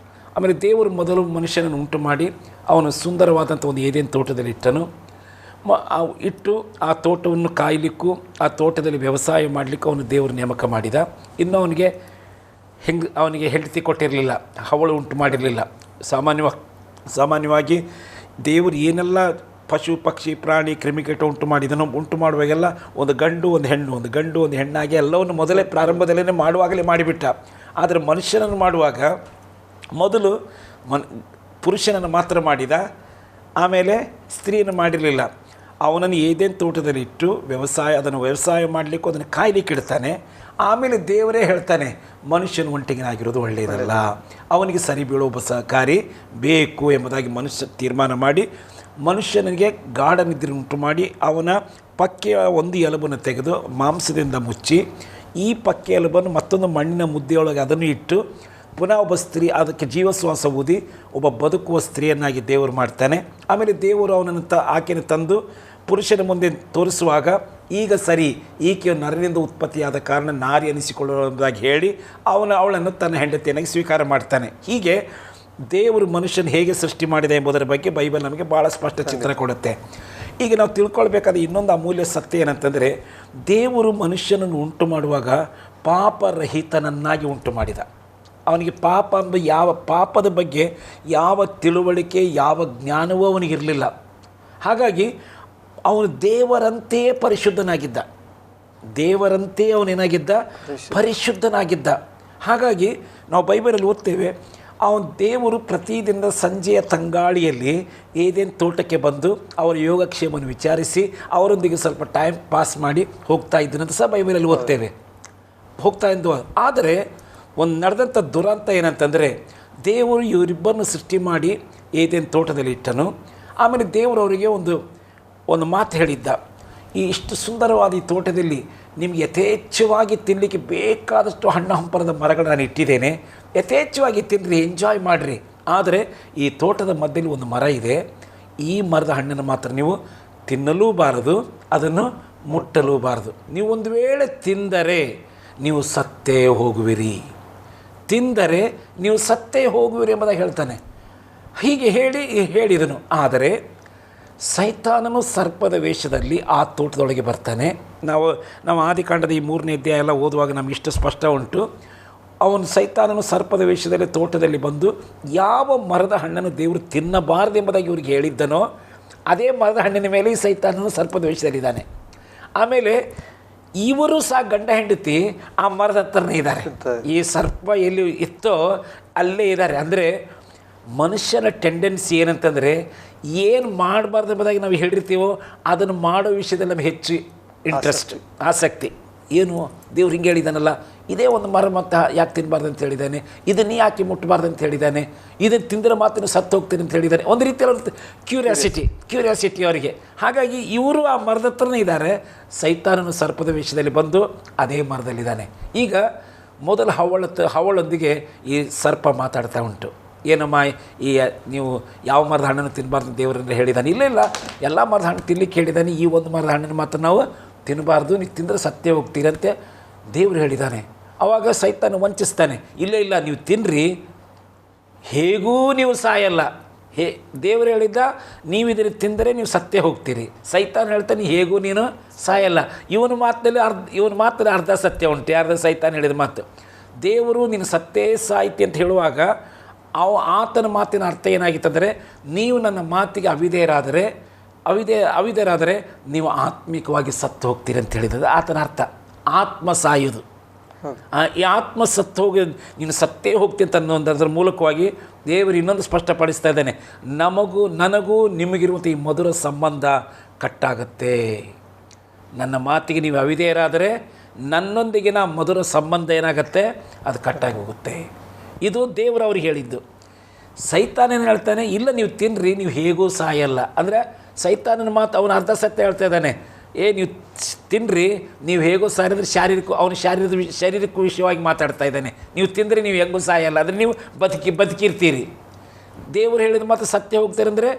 ಆಮೇಲೆ ದೇವರು ಮೊದಲು ಮನುಷ್ಯನನ್ನು ಉಂಟು ಮಾಡಿ ಅವನು ಸುಂದರವಾದಂಥ ಒಂದು ಏದೇನು ತೋಟದಲ್ಲಿ ಇಟ್ಟನು. ಇಟ್ಟು ಆ ತೋಟವನ್ನು ಕಾಯಲಿಕ್ಕೂ ಆ ತೋಟದಲ್ಲಿ ವ್ಯವಸಾಯ ಮಾಡಲಿಕ್ಕೂ ಅವನು ದೇವರು ನೇಮಕ ಮಾಡಿದ. ಇನ್ನು ಅವನಿಗೆ ಹೆಂಡತಿ ಕೊಟ್ಟಿರಲಿಲ್ಲ, ಹವಳು ಉಂಟು ಮಾಡಿರಲಿಲ್ಲ. ಸಾಮಾನ್ಯವಾಗಿ ದೇವರು ಏನೆಲ್ಲ ಪಶು ಪಕ್ಷಿ ಪ್ರಾಣಿ ಕ್ರಿಮಿಕೀಟ ಉಂಟು ಮಾಡುವಾಗೆಲ್ಲ ಒಂದು ಗಂಡು ಒಂದು ಹೆಣ್ಣು, ಒಂದು ಗಂಡು ಒಂದು ಹೆಣ್ಣಾಗಿ ಎಲ್ಲವನ್ನು ಮೊದಲೇ ಪ್ರಾರಂಭದಲ್ಲೇ ಮಾಡುವಾಗಲೇ ಮಾಡಿಬಿಟ್ಟ. ಆದರೆ ಮನುಷ್ಯನನ್ನು ಮಾಡುವಾಗ ಮೊದಲು ಪುರುಷನನ್ನು ಮಾತ್ರ ಮಾಡಿದ, ಆಮೇಲೆ ಸ್ತ್ರೀಯನ್ನು ಮಾಡಿರಲಿಲ್ಲ. ಅವನನ್ನು ಏದೇನು ತೋಟದಲ್ಲಿ ಇಟ್ಟು ಅದನ್ನು ವ್ಯವಸಾಯ ಮಾಡಲಿಕ್ಕೂ ಅದನ್ನು ಕಾಯಲಿಕ್ಕೆ ಇಡ್ತಾನೆ. ಆಮೇಲೆ ದೇವರೇ ಹೇಳ್ತಾನೆ, ಮನುಷ್ಯನ ಒಂಟಿಗನಾಗಿರೋದು ಒಳ್ಳೆಯದಲ್ಲ, ಅವನಿಗೆ ಸರಿ ಬೀಳೋ ಸಹಕಾರಿ ಬೇಕು ಎಂಬುದಾಗಿ ಮನುಷ್ಯ ತೀರ್ಮಾನ ಮಾಡಿ ಮನುಷ್ಯನಿಗೆ ಗಾಢ ನಿದ್ರೆ ಉಂಟು ಮಾಡಿ ಅವನ ಪಕ್ಕೆಯ ಒಂದು ಎಲುಬನ್ನು ತೆಗೆದು ಮಾಂಸದಿಂದ ಮುಚ್ಚಿ ಈ ಪಕ್ಕೆ ಎಲುಬನ್ನು ಮತ್ತೊಂದು ಮಣ್ಣಿನ ಮುದ್ದೆಯೊಳಗೆ ಅದನ್ನು ಇಟ್ಟು ಪುನಃ ಒಬ್ಬ ಸ್ತ್ರೀ ಅದಕ್ಕೆ ಜೀವಶ್ವಾಸ ಊದಿ ಒಬ್ಬ ಬದುಕುವ ಸ್ತ್ರೀಯನ್ನಾಗಿ ದೇವರು ಮಾಡ್ತಾನೆ. ಆಮೇಲೆ ದೇವರು ಆಕೆಯನ್ನು ತಂದು ಪುರುಷನ ಮುಂದೆ ತೋರಿಸುವಾಗ ಈಗ ಸರಿ, ಈಕೆಯು ನರನಿಂದ ಉತ್ಪತ್ತಿಯಾದ ಕಾರಣ ನಾರಿ ಅನಿಸಿಕೊಳ್ಳುವುದಾಗಿ ಹೇಳಿ ಅವಳನ್ನು ತನ್ನ ಹೆಂಡತಿಯನ್ನಾಗಿ ಸ್ವೀಕಾರ ಮಾಡ್ತಾನೆ. ಹೀಗೆ ದೇವರು ಮನುಷ್ಯನ ಹೇಗೆ ಸೃಷ್ಟಿ ಮಾಡಿದೆ ಎಂಬುದರ ಬಗ್ಗೆ ಬೈಬಲ್ ನಮಗೆ ಭಾಳ ಸ್ಪಷ್ಟ ಚಿತ್ರ ಕೊಡುತ್ತೆ. ಈಗ ನಾವು ತಿಳ್ಕೊಳ್ಬೇಕಾದ ಇನ್ನೊಂದು ಅಮೂಲ್ಯ ಸತ್ಯ ಏನಂತಂದರೆ, ದೇವರು ಮನುಷ್ಯನನ್ನು ಉಂಟು ಮಾಡುವಾಗ ಪಾಪರಹಿತನನ್ನಾಗಿ ಉಂಟು ಮಾಡಿದ. ಅವನಿಗೆ ಪಾಪದ ಬಗ್ಗೆ ಯಾವ ತಿಳುವಳಿಕೆ ಯಾವ ಜ್ಞಾನವೂ ಅವನಿಗಿರಲಿಲ್ಲ. ಹಾಗಾಗಿ ಅವನು ದೇವರಂತೆಯೇ ಪರಿಶುದ್ಧನಾಗಿದ್ದ. ಅವನೇನಾಗಿದ್ದ? ಪರಿಶುದ್ಧನಾಗಿದ್ದ. ಹಾಗಾಗಿ ನಾವು ಬೈಬಲಲ್ಲಿ ಓದ್ತೇವೆ, ಅವನು ದೇವರು ಪ್ರತಿದಿನ ಸಂಜೆಯ ತಂಗಾಳಿಯಲ್ಲಿ ಏದೇನು ತೋಟಕ್ಕೆ ಬಂದು ಅವರ ಯೋಗಕ್ಷೇಮವನ್ನು ವಿಚಾರಿಸಿ ಅವರೊಂದಿಗೆ ಸ್ವಲ್ಪ ಟೈಮ್ ಪಾಸ್ ಮಾಡಿ ಹೋಗ್ತಾ ಇದ್ದನಂತ ಸಹ ಬೈಬಲಲ್ಲಿ ಓದ್ತೇವೆ. ಹೋಗ್ತಾ ಇದ್ದು. ಆದರೆ ಒಂದು ನಡೆದಂಥ ದುರಂತ ಏನಂತಂದರೆ, ದೇವರು ಇವರಿಬ್ಬರನ್ನು ಸೃಷ್ಟಿ ಮಾಡಿ ಏದೇನು ತೋಟದಲ್ಲಿ ಇಟ್ಟನು. ಆಮೇಲೆ ದೇವರು ಅವರಿಗೆ ಒಂದು ಮಾತು ಹೇಳಿದ್ದ, ಇಷ್ಟು ಸುಂದರವಾದ ಈ ತೋಟದಲ್ಲಿ ನಿಮಗೆ ಯಥೇಚ್ಛವಾಗಿ ತಿನ್ನಲಿಕ್ಕೆ ಬೇಕಾದಷ್ಟು ಹಣ್ಣು ಹಂಪರದ ಮರಗಳನ್ನು ನಾನು ಇಟ್ಟಿದ್ದೇನೆ, ಯಥೇಚ್ಛವಾಗಿ ತಿನ್ನಿರಿ, ಎಂಜಾಯ್ ಮಾಡಿರಿ. ಆದರೆ ಈ ತೋಟದ ಮಧ್ಯದಲ್ಲಿ ಒಂದು ಮರ ಇದೆ, ಈ ಮರದ ಹಣ್ಣನ್ನು ಮಾತ್ರ ನೀವು ತಿನ್ನಲೂಬಾರದು, ಅದನ್ನು ಮುಟ್ಟಲೂಬಾರದು. ನೀವು ಒಂದು ವೇಳೆ ತಿಂದರೆ ನೀವು ಸತ್ತೇ ಹೋಗುವಿರಿ, ಎಂಬುದಾಗಿ ಹೇಳ್ತಾನೆ. ಹೀಗೆ ಹೇಳಿದನು. ಆದರೆ ಸೈತಾನನು ಸರ್ಪದ ವೇಷದಲ್ಲಿ ಆ ತೋಟದೊಳಗೆ ಬರ್ತಾನೆ. ನಾವು ಆದಿಕಾಂಡದ ಈ 3ನೇ ಅಧ್ಯಾಯ ಎಲ್ಲ ಓದುವಾಗ ನಮ್ಗೆ ಇಷ್ಟು ಸ್ಪಷ್ಟ ಉಂಟು. ಸೈತಾನನು ಸರ್ಪದ ವೇಷದಲ್ಲಿ ತೋಟದಲ್ಲಿ ಬಂದು ಯಾವ ಮರದ ಹಣ್ಣನ್ನು ದೇವರು ತಿನ್ನಬಾರದೆಂಬುದಾಗಿ ಇವ್ರಿಗೆ ಹೇಳಿದ್ದನೋ ಅದೇ ಮರದ ಹಣ್ಣಿನ ಮೇಲೆ ಈ ಸೈತಾನನು ಸರ್ಪದ ವೇಷದಲ್ಲಿದ್ದಾನೆ. ಆಮೇಲೆ ಇವರು ಸಹ ಗಂಡ ಹೆಂಡತಿ ಆ ಮರದ ಹತ್ರನೇ ಇದ್ದಾರೆ. ಈ ಸರ್ಪ ಎಲ್ಲಿ ಇತ್ತೋ ಅಲ್ಲೇ ಇದ್ದಾರೆ. ಅಂದರೆ ಮನುಷ್ಯನ ಟೆಂಡೆನ್ಸಿ ಏನಂತಂದರೆ, ಏನು ಮಾಡಬಾರ್ದು ಎಂಬುದಾಗಿ ನಾವು ಹೇಳಿರ್ತೀವೋ ಅದನ್ನು ಮಾಡೋ ವಿಷಯದಲ್ಲಿ ನಮಗೆ ಹೆಚ್ಚು ಇಂಟ್ರೆಸ್ಟ್, ಆಸಕ್ತಿ. ಏನು ದೇವ್ರು ಹಿಂಗೆ ಹೇಳಿದ್ದಾನಲ್ಲ, ಇದೇ ಒಂದು ಮರ ಮತ್ತು ಯಾಕೆ ತಿನ್ನಬಾರ್ದು ಅಂತ ಹೇಳಿದ್ದಾನೆ, ಇದನ್ನು ಯಾಕೆ ಮುಟ್ಟಬಾರ್ದು ಅಂತ ಹೇಳಿದ್ದಾನೆ, ಇದನ್ನು ತಿಂದರೆ ಮಾತ್ರ ಸತ್ತು ಹೋಗ್ತೀನಿ ಅಂತ ಹೇಳಿದ್ದಾನೆ. ಒಂದು ರೀತಿಯಲ್ಲಿ ಕ್ಯೂರಿಯಾಸಿಟಿ ಅವರಿಗೆ. ಹಾಗಾಗಿ ಇವರು ಆ ಮರದ ಹತ್ರನೇ ಇದ್ದಾರೆ. ಸೈತಾನನು ಸರ್ಪದ ವೇಷದಲ್ಲಿ ಬಂದು ಅದೇ ಮರದಲ್ಲಿದ್ದಾನೆ. ಈಗ ಮೊದಲ ಹವಳೊಂದಿಗೆ ಈ ಸರ್ಪ ಮಾತಾಡ್ತಾ ಉಂಟು. ಏನಮ್ಮ, ನೀವು ಯಾವ ಮರದ ಹಣ್ಣನ್ನು ತಿನ್ನಬಾರ್ದು ದೇವರನ್ನ ಹೇಳಿದ್ದಾನೆ? ಇಲ್ಲ, ಎಲ್ಲ ಮರದ ಹಣ್ಣು ತಿನ್ನಲಿಕ್ಕೆ ಹೇಳಿದ್ದಾನೆ, ಈ ಒಂದು ಮರದ ಹಣ್ಣನ್ನು ಮಾತ್ರ ನಾವು ತಿನ್ನಬಾರ್ದು, ನೀವು ತಿಂದರೆ ಸತ್ಯ ಹೋಗ್ತೀರಂತೆ ದೇವರು ಹೇಳಿದ್ದಾನೆ. ಆವಾಗ ಸೈತಾನ ವಂಚಿಸ್ತಾನೆ. ಇಲ್ಲ, ನೀವು ತಿನ್ನಿರಿ, ಹೇಗೂ ನೀವು ಸಾಯಲ್ಲ. ದೇವರು ಹೇಳಿದ್ದ, ನೀವು ಇದನ್ನು ತಿಂದರೆ ನೀವು ಸತ್ಯ ಹೋಗ್ತೀರಿ. ಸೈತಾನ ಹೇಳ್ತಾನೆ, ಹೇಗೂ ನೀನು ಸಾಯಲ್ಲ. ಇವನ ಮಾತಲ್ಲಿ ಅರ್ಧ ಸತ್ಯ ಉಂಟು, ಅರ್ಧ ಸೈತಾನ ಹೇಳಿದ ಮಾತು. ದೇವರು ನೀನು ಸತ್ತೇ ಸಾಯ್ತಿ ಅಂತ ಹೇಳುವಾಗ ಆತನ ಮಾತಿನ ಅರ್ಥ ಏನಾಗಿತ್ತಂದರೆ, ನೀವು ನನ್ನ ಮಾತಿಗೆ ಅವಿಧೇಯರಾದರೆ ನೀವು ಆತ್ಮಿಕವಾಗಿ ಸತ್ತು ಹೋಗ್ತೀರಿ ಅಂತ ಹೇಳಿದ ಆತನ ಅರ್ಥ. ಆತ್ಮ ಸಾಯೋದು, ಈ ಆತ್ಮ ಸತ್ತು ಹೋಗಿ ನೀನು ಸತ್ತೇ ಹೋಗ್ತೀನಿ ಅಂತ ಅನ್ನೋದರ ಮೂಲಕವಾಗಿ ದೇವರು ಇನ್ನೊಂದು ಸ್ಪಷ್ಟಪಡಿಸ್ತಾ ಇದ್ದಾನೆ, ನನಗೂ ನಿಮಗಿರುವಂಥ ಈ ಮಧುರ ಸಂಬಂಧ ಕಟ್ಟಾಗತ್ತೆ. ನನ್ನ ಮಾತಿಗೆ ನೀವು ಅವಿಧೇಯರಾದರೆ ನನ್ನೊಂದಿಗಿನ ಮಧುರ ಸಂಬಂಧ ಏನಾಗುತ್ತೆ, ಅದು ಕಟ್ಟಾಗಿ ಹೋಗುತ್ತೆ. ಇದು ದೇವರು ಅವ್ರಿಗೆ ಹೇಳಿದ್ದು. ಸೈತಾನೇನು ಹೇಳ್ತಾನೆ, ಇಲ್ಲ ನೀವು ತಿನ್ನಿರಿ, ನೀವು ಹೇಗೂ ಸಾಯಲ್ಲ. ಅಂದರೆ ಸೈತಾನನ ಮಾತು ಅವನು ಅರ್ಧ ಸತ್ಯ ಹೇಳ್ತಾ ಇದ್ದಾನೆ. ನೀವು ತಿನ್ನಿರಿ, ನೀವು ಹೇಗೋ ಸಾರಿದ್ರೆ ಅವನು ಶಾರೀರಿಕ ವಿಷಯವಾಗಿ ಮಾತಾಡ್ತಾ ಇದ್ದಾನೆ. ನೀವು ತಿಂದರೆ ನೀವು ಹೆಂಗೂ ಸಾಯಲ್ಲ, ಅಂದರೆ ನೀವು ಬದುಕಿರ್ತೀರಿ. ದೇವರು ಹೇಳಿದ ಮಾತು ಸತ್ಯ ಹೋಗ್ತಾರೆ ಅಂದರೆ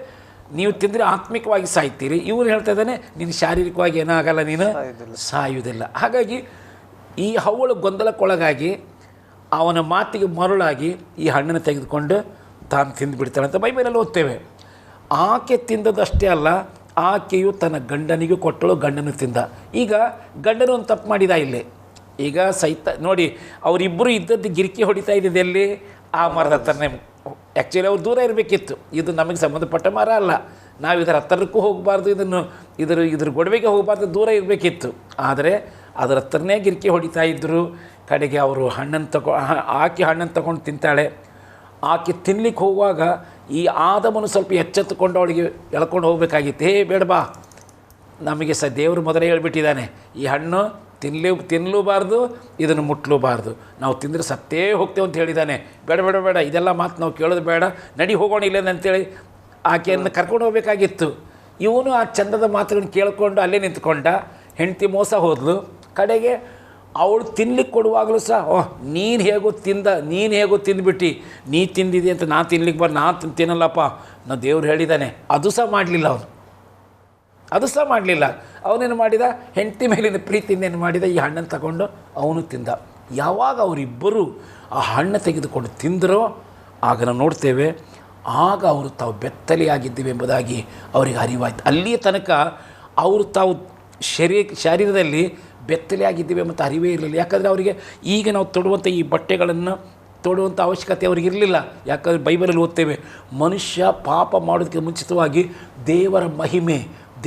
ನೀವು ತಿಂದರೆ ಆತ್ಮಿಕವಾಗಿ ಸಾಯ್ತೀರಿ. ಇವನು ಹೇಳ್ತಾ ಇದ್ದಾನೆ, ನೀನು ಶಾರೀರಿಕವಾಗಿ ಏನಾಗಲ್ಲ, ನೀನು ಸಾಯುವುದಿಲ್ಲ. ಹಾಗಾಗಿ ಈ ಹವ್ವಳು ಗೊಂದಲಕ್ಕೊಳಗಾಗಿ ಅವನ ಮಾತಿಗೆ ಮರುಳಾಗಿ ಈ ಹಣ್ಣನ್ನು ತೆಗೆದುಕೊಂಡು ತಾನು ತಿಂದುಬಿಡ್ತಾಳೆ ಅಂತ ಬೈಬಲಲ್ಲಿ ಓದ್ತೇವೆ. ಆಕೆ ತಿಂದದಷ್ಟೇ ಅಲ್ಲ, ಆಕೆಯು ತನ್ನ ಗಂಡನಿಗೂ ಕೊಟ್ಟಳು, ಗಂಡನು ತಿಂದ. ಈಗ ಗಂಡನು ಒಂದು ತಪ್ಪು ಮಾಡಿದ ಇಲ್ಲಿ. ಈಗ ನೋಡಿ, ಅವರಿಬ್ಬರು ಇದ್ದದ್ದು ಗಿರಿಕಿ ಹೊಡಿತಾ ಇದ್ದಿದ್ದು ಎಲ್ಲಿ? ಆ ಮರದ ಹತ್ರನೇ. ಆ್ಯಕ್ಚುಲಿ ಅವ್ರು ದೂರ ಇರಬೇಕಿತ್ತು. ಇದು ನಮಗೆ ಸಂಬಂಧಪಟ್ಟ ಮರ ಅಲ್ಲ, ನಾವು ಇದರ ಹತ್ತಿರಕ್ಕೂ ಹೋಗಬಾರ್ದು, ಇದ್ರ ಗೊಡವೆಗೆ ಹೋಗಬಾರ್ದು, ದೂರ ಇರಬೇಕಿತ್ತು. ಆದರೆ ಅದರ ಹತ್ರನೇ ಗಿರಿಕಿ ಹೊಡಿತಾ ಇದ್ದರು. ಕಡೆಗೆ ಅವರು ಆಕೆ ಹಣ್ಣನ್ನು ತಗೊಂಡು ತಿಂತಾಳೆ. ಆಕೆ ತಿನ್ಲಿಕ್ಕೆ ಹೋಗುವಾಗ ಈ ಆದಮನು ಸ್ವಲ್ಪ ಎಚ್ಚೆತ್ತುಕೊಂಡು ಅವಳಿಗೆ ಎಳ್ಕೊಂಡು ಹೋಗಬೇಕಾಗಿತ್ತು. ಬೇಡ ಬಾ, ನಮಗೆ ದೇವರು ಮೊದಲೇ ಹೇಳ್ಬಿಟ್ಟಿದ್ದಾನೆ, ಈ ಹಣ್ಣು ತಿನ್ನಲೂಬಾರ್ದು, ಇದನ್ನು ಮುಟ್ಟಲೂಬಾರ್ದು, ನಾವು ತಿಂದರೆ ಸತ್ತೇ ಹೋಗ್ತೇವೆ ಅಂತ ಹೇಳಿದ್ದಾನೆ. ಬೇಡ ಬೇಡ ಬೇಡ, ಇದೆಲ್ಲ ಮಾತು ನಾವು ಕೇಳೋದು ಬೇಡ, ನಡಿ ಹೋಗೋಣ ಇಲ್ಲೇನು ಅಂತೇಳಿ ಆಕೆಯನ್ನು ಕರ್ಕೊಂಡು ಹೋಗಬೇಕಾಗಿತ್ತು. ಇವನು ಆ ಚಂದದ ಮಾತುಗಳನ್ನು ಕೇಳಿಕೊಂಡು ಅಲ್ಲೇ ನಿಂತ್ಕೊಂಡ. ಹೆಂಡತಿ ಮೋಸ ಹೋದ್ಲು. ಕಡೆಗೆ ಅವಳು ತಿನ್ಲಿಕ್ಕೆ ಕೊಡುವಾಗಲೂ ಸಹ, ನೀನು ಹೇಗೋ ತಿಂದುಬಿಟ್ಟು ನೀ ತಿಂದಿದೆ ಅಂತ ನಾನು ತಿನ್ಲಿಕ್ಕೆ ನಾನು ತಿನ್ನಲ್ಲಪ್ಪ, ನಾವು ದೇವ್ರು ಹೇಳಿದ್ದಾನೆ. ಅದು ಸಹ ಮಾಡಲಿಲ್ಲ ಅವನೇನು ಮಾಡಿದ, ಹೆಂಡತಿ ಮೇಲಿನ ಪ್ರೀತಿಯಿಂದ ಏನು ಮಾಡಿದ, ಈ ಹಣ್ಣನ್ನು ತಗೊಂಡು ಅವನು ತಿಂದ. ಯಾವಾಗ ಅವರಿಬ್ಬರು ಆ ಹಣ್ಣು ತೆಗೆದುಕೊಂಡು ತಿಂದರೋ ಆಗ ನಾವು ನೋಡ್ತೇವೆ, ಆಗ ಅವರು ತಾವು ಬೆತ್ತಲೆಯಾಗಿದ್ದೀವಿ ಎಂಬುದಾಗಿ ಅವರಿಗೆ ಅರಿವಾಯ್ತು. ಅಲ್ಲಿಯ ತನಕ ಅವರು ತಾವು ಶರೀರದಲ್ಲಿ ಬೆತ್ತಲೆಯಾಗಿದ್ದೀವಿ ಮತ್ತು ಅರಿವೇ ಇರಲಿಲ್ಲ. ಯಾಕಂದರೆ ಅವರಿಗೆ ಈಗ ನಾವು ತೊಡುವಂಥ ಈ ಬಟ್ಟೆಗಳನ್ನು ತೊಡುವಂಥ ಅವಶ್ಯಕತೆ ಅವ್ರಿಗೆ ಇರಲಿಲ್ಲ. ಯಾಕಂದರೆ ಬೈಬಲಲ್ಲಿ ಓದ್ತೇವೆ, ಮನುಷ್ಯ ಪಾಪ ಮಾಡೋದಕ್ಕೆ ಮುಂಚಿತವಾಗಿ ದೇವರ ಮಹಿಮೆ,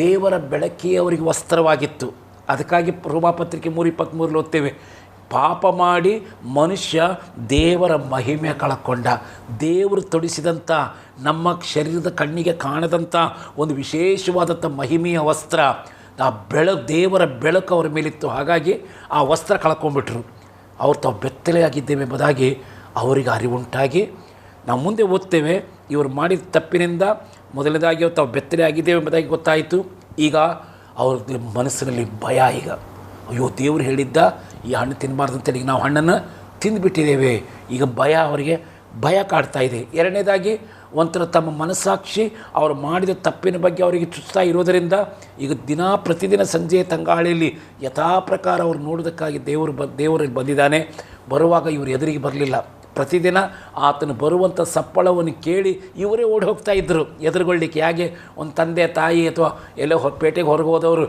ದೇವರ ಬೆಳಕೇ ಅವರಿಗೆ ವಸ್ತ್ರವಾಗಿತ್ತು. ಅದಕ್ಕಾಗಿ ರೋಮಾಪತ್ರಿಕೆ 3:23 ಓದ್ತೇವೆ, ಪಾಪ ಮಾಡಿ ಮನುಷ್ಯ ದೇವರ ಮಹಿಮೆ ಕಳಕೊಂಡ. ದೇವರು ತೊಡಿಸಿದಂಥ ನಮ್ಮ ಶರೀರದ ಕಣ್ಣಿಗೆ ಕಾಣದಂಥ ಒಂದು ವಿಶೇಷವಾದಂಥ ಮಹಿಮೆಯ ವಸ್ತ್ರ, ಆ ದೇವರ ಬೆಳಕು ಅವರ ಮೇಲಿತ್ತು. ಹಾಗಾಗಿ ಆ ವಸ್ತ್ರ ಕಳ್ಕೊಂಡ್ಬಿಟ್ರು. ಅವ್ರು ತಾವು ಬೆತ್ತಲೆಯಾಗಿದ್ದೇವೆ ಎಂಬುದಾಗಿ ಅವರಿಗೆ ಅರಿವುಂಟಾಗಿ ನಾವು ಮುಂದೆ ಓದ್ತೇವೆ. ಇವರು ಮಾಡಿದ ತಪ್ಪಿನಿಂದ ಮೊದಲನೇದಾಗಿ ಅವ್ರು ತಾವು ಬೆತ್ತಲೆಯಾಗಿದ್ದೇವೆ ಎಂಬುದಾಗಿ ಗೊತ್ತಾಯಿತು. ಈಗ ಅವ್ರ ಮನಸ್ಸಿನಲ್ಲಿ ಭಯ. ಈಗ ಅಯ್ಯೋ, ದೇವರು ಹೇಳಿದ್ದ ಈ ಹಣ್ಣು ತಿನ್ನಬಾರ್ದು ಅಂತೇಳಿ ನಾವು ಹಣ್ಣನ್ನು ತಿಂದುಬಿಟ್ಟಿದ್ದೇವೆ. ಈಗ ಅವರಿಗೆ ಭಯ ಕಾಡ್ತಾ ಇದೆ. ಎರಡನೇದಾಗಿ ಒಂಥರ ತಮ್ಮ ಮನಸ್ಸಾಕ್ಷಿ ಅವರು ಮಾಡಿದ ತಪ್ಪಿನ ಬಗ್ಗೆ ಅವರಿಗೆ ಚುಚ್ತಾ ಇರೋದರಿಂದ ಈಗ ಪ್ರತಿದಿನ ಸಂಜೆಯ ತಂಗಾಳಿಯಲ್ಲಿ ಯಥಾ ಪ್ರಕಾರ ಅವರು ನೋಡೋದಕ್ಕಾಗಿ ದೇವರಲ್ಲಿ ಬಂದಿದ್ದಾನೆ. ಬರುವಾಗ ಇವರು ಎದುರಿಗೆ ಬರಲಿಲ್ಲ. ಪ್ರತಿದಿನ ಆತನು ಬರುವಂಥ ಸಪ್ಪಳವನ್ನು ಕೇಳಿ ಇವರೇ ಓಡಿ ಹೋಗ್ತಾ ಇದ್ದರು ಎದುರುಗೊಳ್ಳಿಕ್ಕೆ. ಹೇಗೆ ಒಂದು ತಂದೆ ತಾಯಿ ಅಥವಾ ಎಲ್ಲೋ ಪೇಟೆಗೆ ಹೊರಗೆ ಹೋದವರು